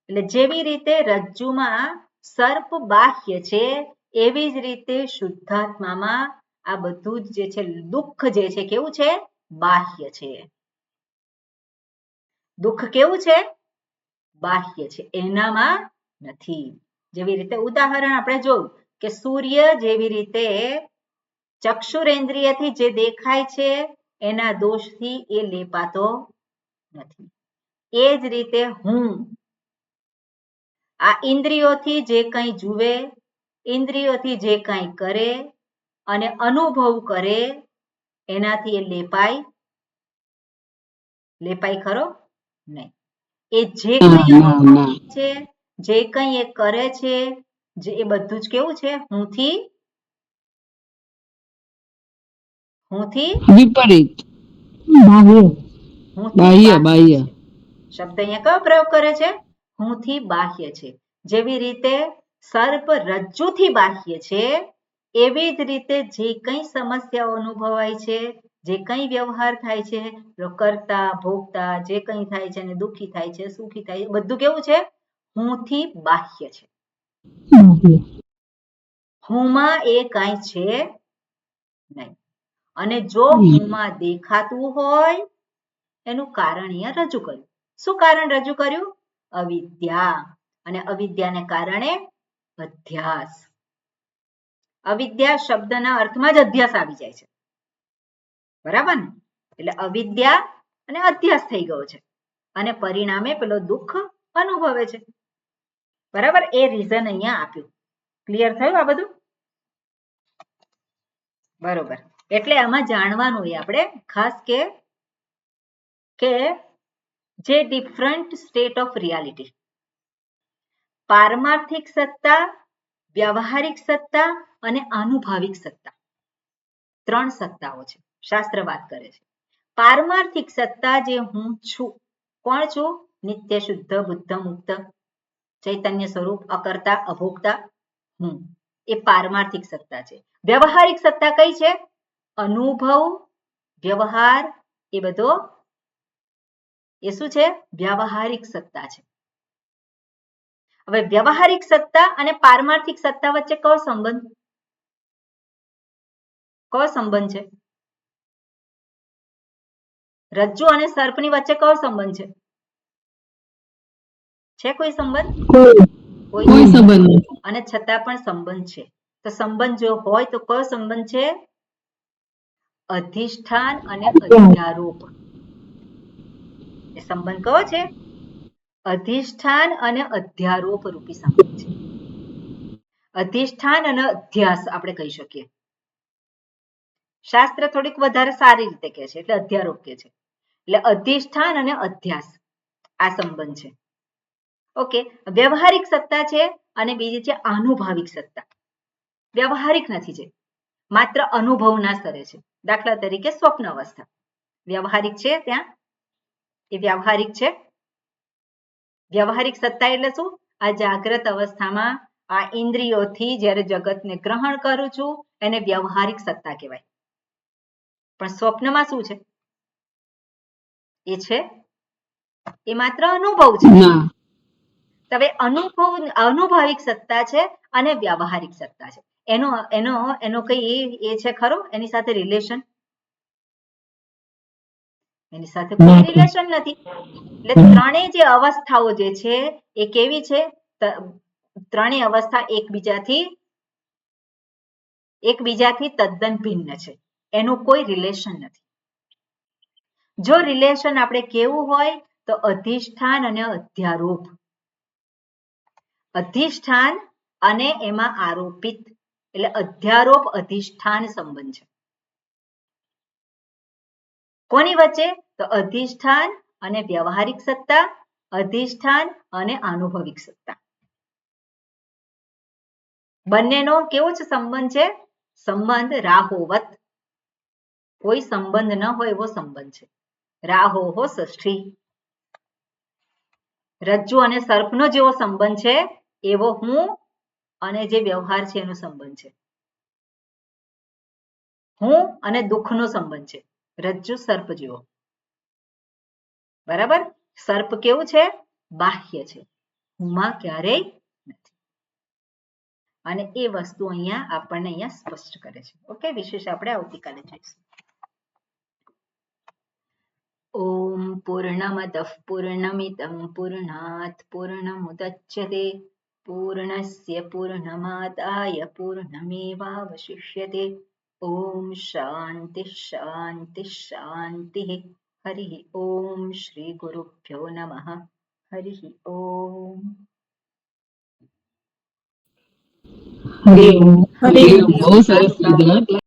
Speaker 1: એટલે જેવી રીતે રજ્જુમાં સર્પ બાહ્ય છે, એવી જ રીતે શુદ્ધાત્મામાં આ બધું જ જે છે દુઃખ જે છે કેવું છે? બાહ્ય છે. દુઃખ કેવું છે? બાહ્ય છે, એનામાં નથી. જેવી રીતે ઉદાહરણ આપણે જોયું કે સૂર્ય જેવી રીતે ચક્ષુરેન્દ્રિયથી જે દેખાય છે એના દોષથી એ લેપાતો નથી. એ જ રીતે હું આ ઇન્દ્રિયોથી જે કંઈ જુએ ઇન્દ્રિયોથી જે કાંઈ કરે અને અનુભવ કરે એનાથી એ લેપાય ખરો નહીં. એ જે
Speaker 2: ના
Speaker 1: કંઈ
Speaker 2: ના
Speaker 1: અનુભવ
Speaker 2: ના
Speaker 1: છે, જે કંઈ એ કરે છે, જે એ બધું જ કેવું છે? હુંથી
Speaker 2: વિપરીત,
Speaker 5: બાહ્ય
Speaker 2: બાહ્ય
Speaker 1: બાહ્ય
Speaker 2: બાહ્ય.
Speaker 1: છે. શબ્દ અહીંયા કયો પ્રયોગ કરે છે? હુંથી બાહ્ય છે. જેવી રીતે સર્પ રજ્જુથી બાહ્ય છે, એવી જ રીતે જે કંઈ સમસ્યાઓ અનુભવાય છે, જે કંઈ વ્યવહાર થાય છે, કરતા ભોગતા જે કંઈ થાય છે અને દુઃખી થાય છે, સુખી થાય છે, બધું કેવું છે? હુંથી બાહ્ય છે.
Speaker 5: બાહ્ય
Speaker 1: હુંમાં એ કાંઈ છે નહીં. અને જો હુંમાં દેખાતું હોય એનું કારણ અહીંયા રજૂ કર્યું. શું કારણ રજૂ કર્યું? અવિદ્યા. અને અવિદ્યાને કારણે અધ્યાસ. અવિદ્યા શબ્દના અર્થમાં જ અધ્યાસ આવી જાય છે. બરાબર ને? એટલે અવિદ્યા અને અધ્યાસ થઈ ગયો છે. અને પરિણામે પેલો દુઃખ અનુભવે છે. બરાબર? એ રીઝન અહીંયા આપ્યું. ક્લિયર થયું આ બધું? બરોબર. એટલે આમાં જાણવાનું હોય આપણે ખાસ કે જે ડિફરન્ટ સ્ટેટ ઓફ રિયાલિટી, પારમાર્થિક સત્તા, વ્યવહારિક સત્તા અને આનુભાવિક સત્તા, 3 સત્તાઓ છે. શાસ્ત્ર વાત કરે છે. પારમાર્થિક સત્તા જે હું છું. કોણ છું? નિત્ય શુદ્ધ બુદ્ધ મુક્ત ચૈતન્ય સ્વરૂપ અકર્તા અભોગતા હું. એ પારમાર્થિક સત્તા છે. વ્યવહારિક સત્તા કઈ છે? અનુભવ, વ્યવહાર, એ બધો એ શું છે? વ્યવહારિક સત્તા છે. હવે વ્યવહારિક સત્તા અને પારમાર્થિક સત્તા વચ્ચે કયો સંબંધ? કયો સંબંધ છે? રજ્જુ અને સર્પની વચ્ચે કયો સંબંધ છે? છે કોઈ સંબંધ?
Speaker 2: કોઈ સંબંધ નથી.
Speaker 1: અને છતાં પણ સંબંધ છે. તો સંબંધ જો હોય તો કયો સંબંધ છે? અધિષ્ઠાન અને અધ્યારોપ. એ સંબંધ કયો છે? અધિષ્ઠાન અને અધ્યારોપ રૂપી સંબંધ છે. અધિષ્ઠાન અને અધ્યાસ આપણે કહી શકીએ. શાસ્ત્ર થોડીક વધારે સારી રીતે કહે છે એટલે અધ્યારોપ કહે છે. એટલે અધિષ્ઠાન અને અધ્યાસ આ સંબંધ છે. ઓકે. વ્યવહારિક સત્તા છે અને બીજી છે આનુભાવિક સત્તા. વ્યવહારિક નથી, છે માત્ર અનુભવના સ્તરે છે. દાખલા તરીકે સ્વપ્ન અવસ્થા વ્યવહારિક છે, ત્યાં એ વ્યવહારિક છે. વ્યવહારિક સત્તા એટલે શું? આ જાગ્રત અવસ્થામાં આ ઇન્દ્રિયોથી જ્યારે જગતને ગ્રહણ કરું છું એને વ્યવહારિક સત્તા કહેવાય. પણ સ્વપ્નમાં શું છે? એ છે એ માત્ર અનુભવ છે. હવે અનુભાવિક સત્તા છે અને વ્યવહારિક સત્તા છે. એનો કઈ એ છે ખરો? એની સાથે રિલેશન? એની સાથે કોઈ રિલેશન નથી. એટલે ત્રણેય જે અવસ્થાઓ જે છે એ કેવી છે? ત્રણેય અવસ્થા એકબીજાથી તદ્દન ભિન્ન છે. એનું કોઈ રિલેશન નથી. જો રિલેશન આપણે કેવું હોય તો અધિષ્ઠાન અને અધ્યારોપ. અધિષ્ઠાન અને એમાં આરોપિત એટલે અધ્યારોપ અધિષ્ઠાન સંબંધ છે. કોની વચ્ચે? તો અધિષ્ઠાન અને વ્યવહારિક સત્તા, અધિષ્ઠાન અને આનુભવિક સત્તા. બંનેનો કેવો છે સંબંધ છે? સંબંધ રાહોવત. કોઈ સંબંધ ન હોય એવો સંબંધ છે. રાહોહો ષષ્ઠી. રજ્જુ અને સર્પનો જેવો સંબંધ છે એવો હું અને જે વ્યવહાર છે એનો સંબંધ છે. હું અને દુઃખનો સંબંધ છે. રજ્જુ સર્પ જેવો. બરાબર? સર્પ કેવું છે? બાહ્ય છે. હુંમાં ક્યારેય નથી. અને એ વસ્તુ આપણને અહીંયા સ્પષ્ટ કરે છે. ઓકે, વિશેષ આપણે આવતીકાલે જોઈશું. ઓમ પૂર્ણમદઃ પૂર્ણમિદં પૂર્ણાત પૂર્ણમુદચ્યતે પૂર્ણસ્ય પૂર્ણમાદાય પૂર્ણમેવાવશિષ્યતે. ઓમ શાંતિ શાંતિ શાંતિ. હરિ ઓમ શ્રી ગુરુભ્યો નમઃ. હરિ ઓમ.
Speaker 5: હરિ ઓમ.
Speaker 7: હરિ ઓમ.
Speaker 2: બહુ સરસ કીધું.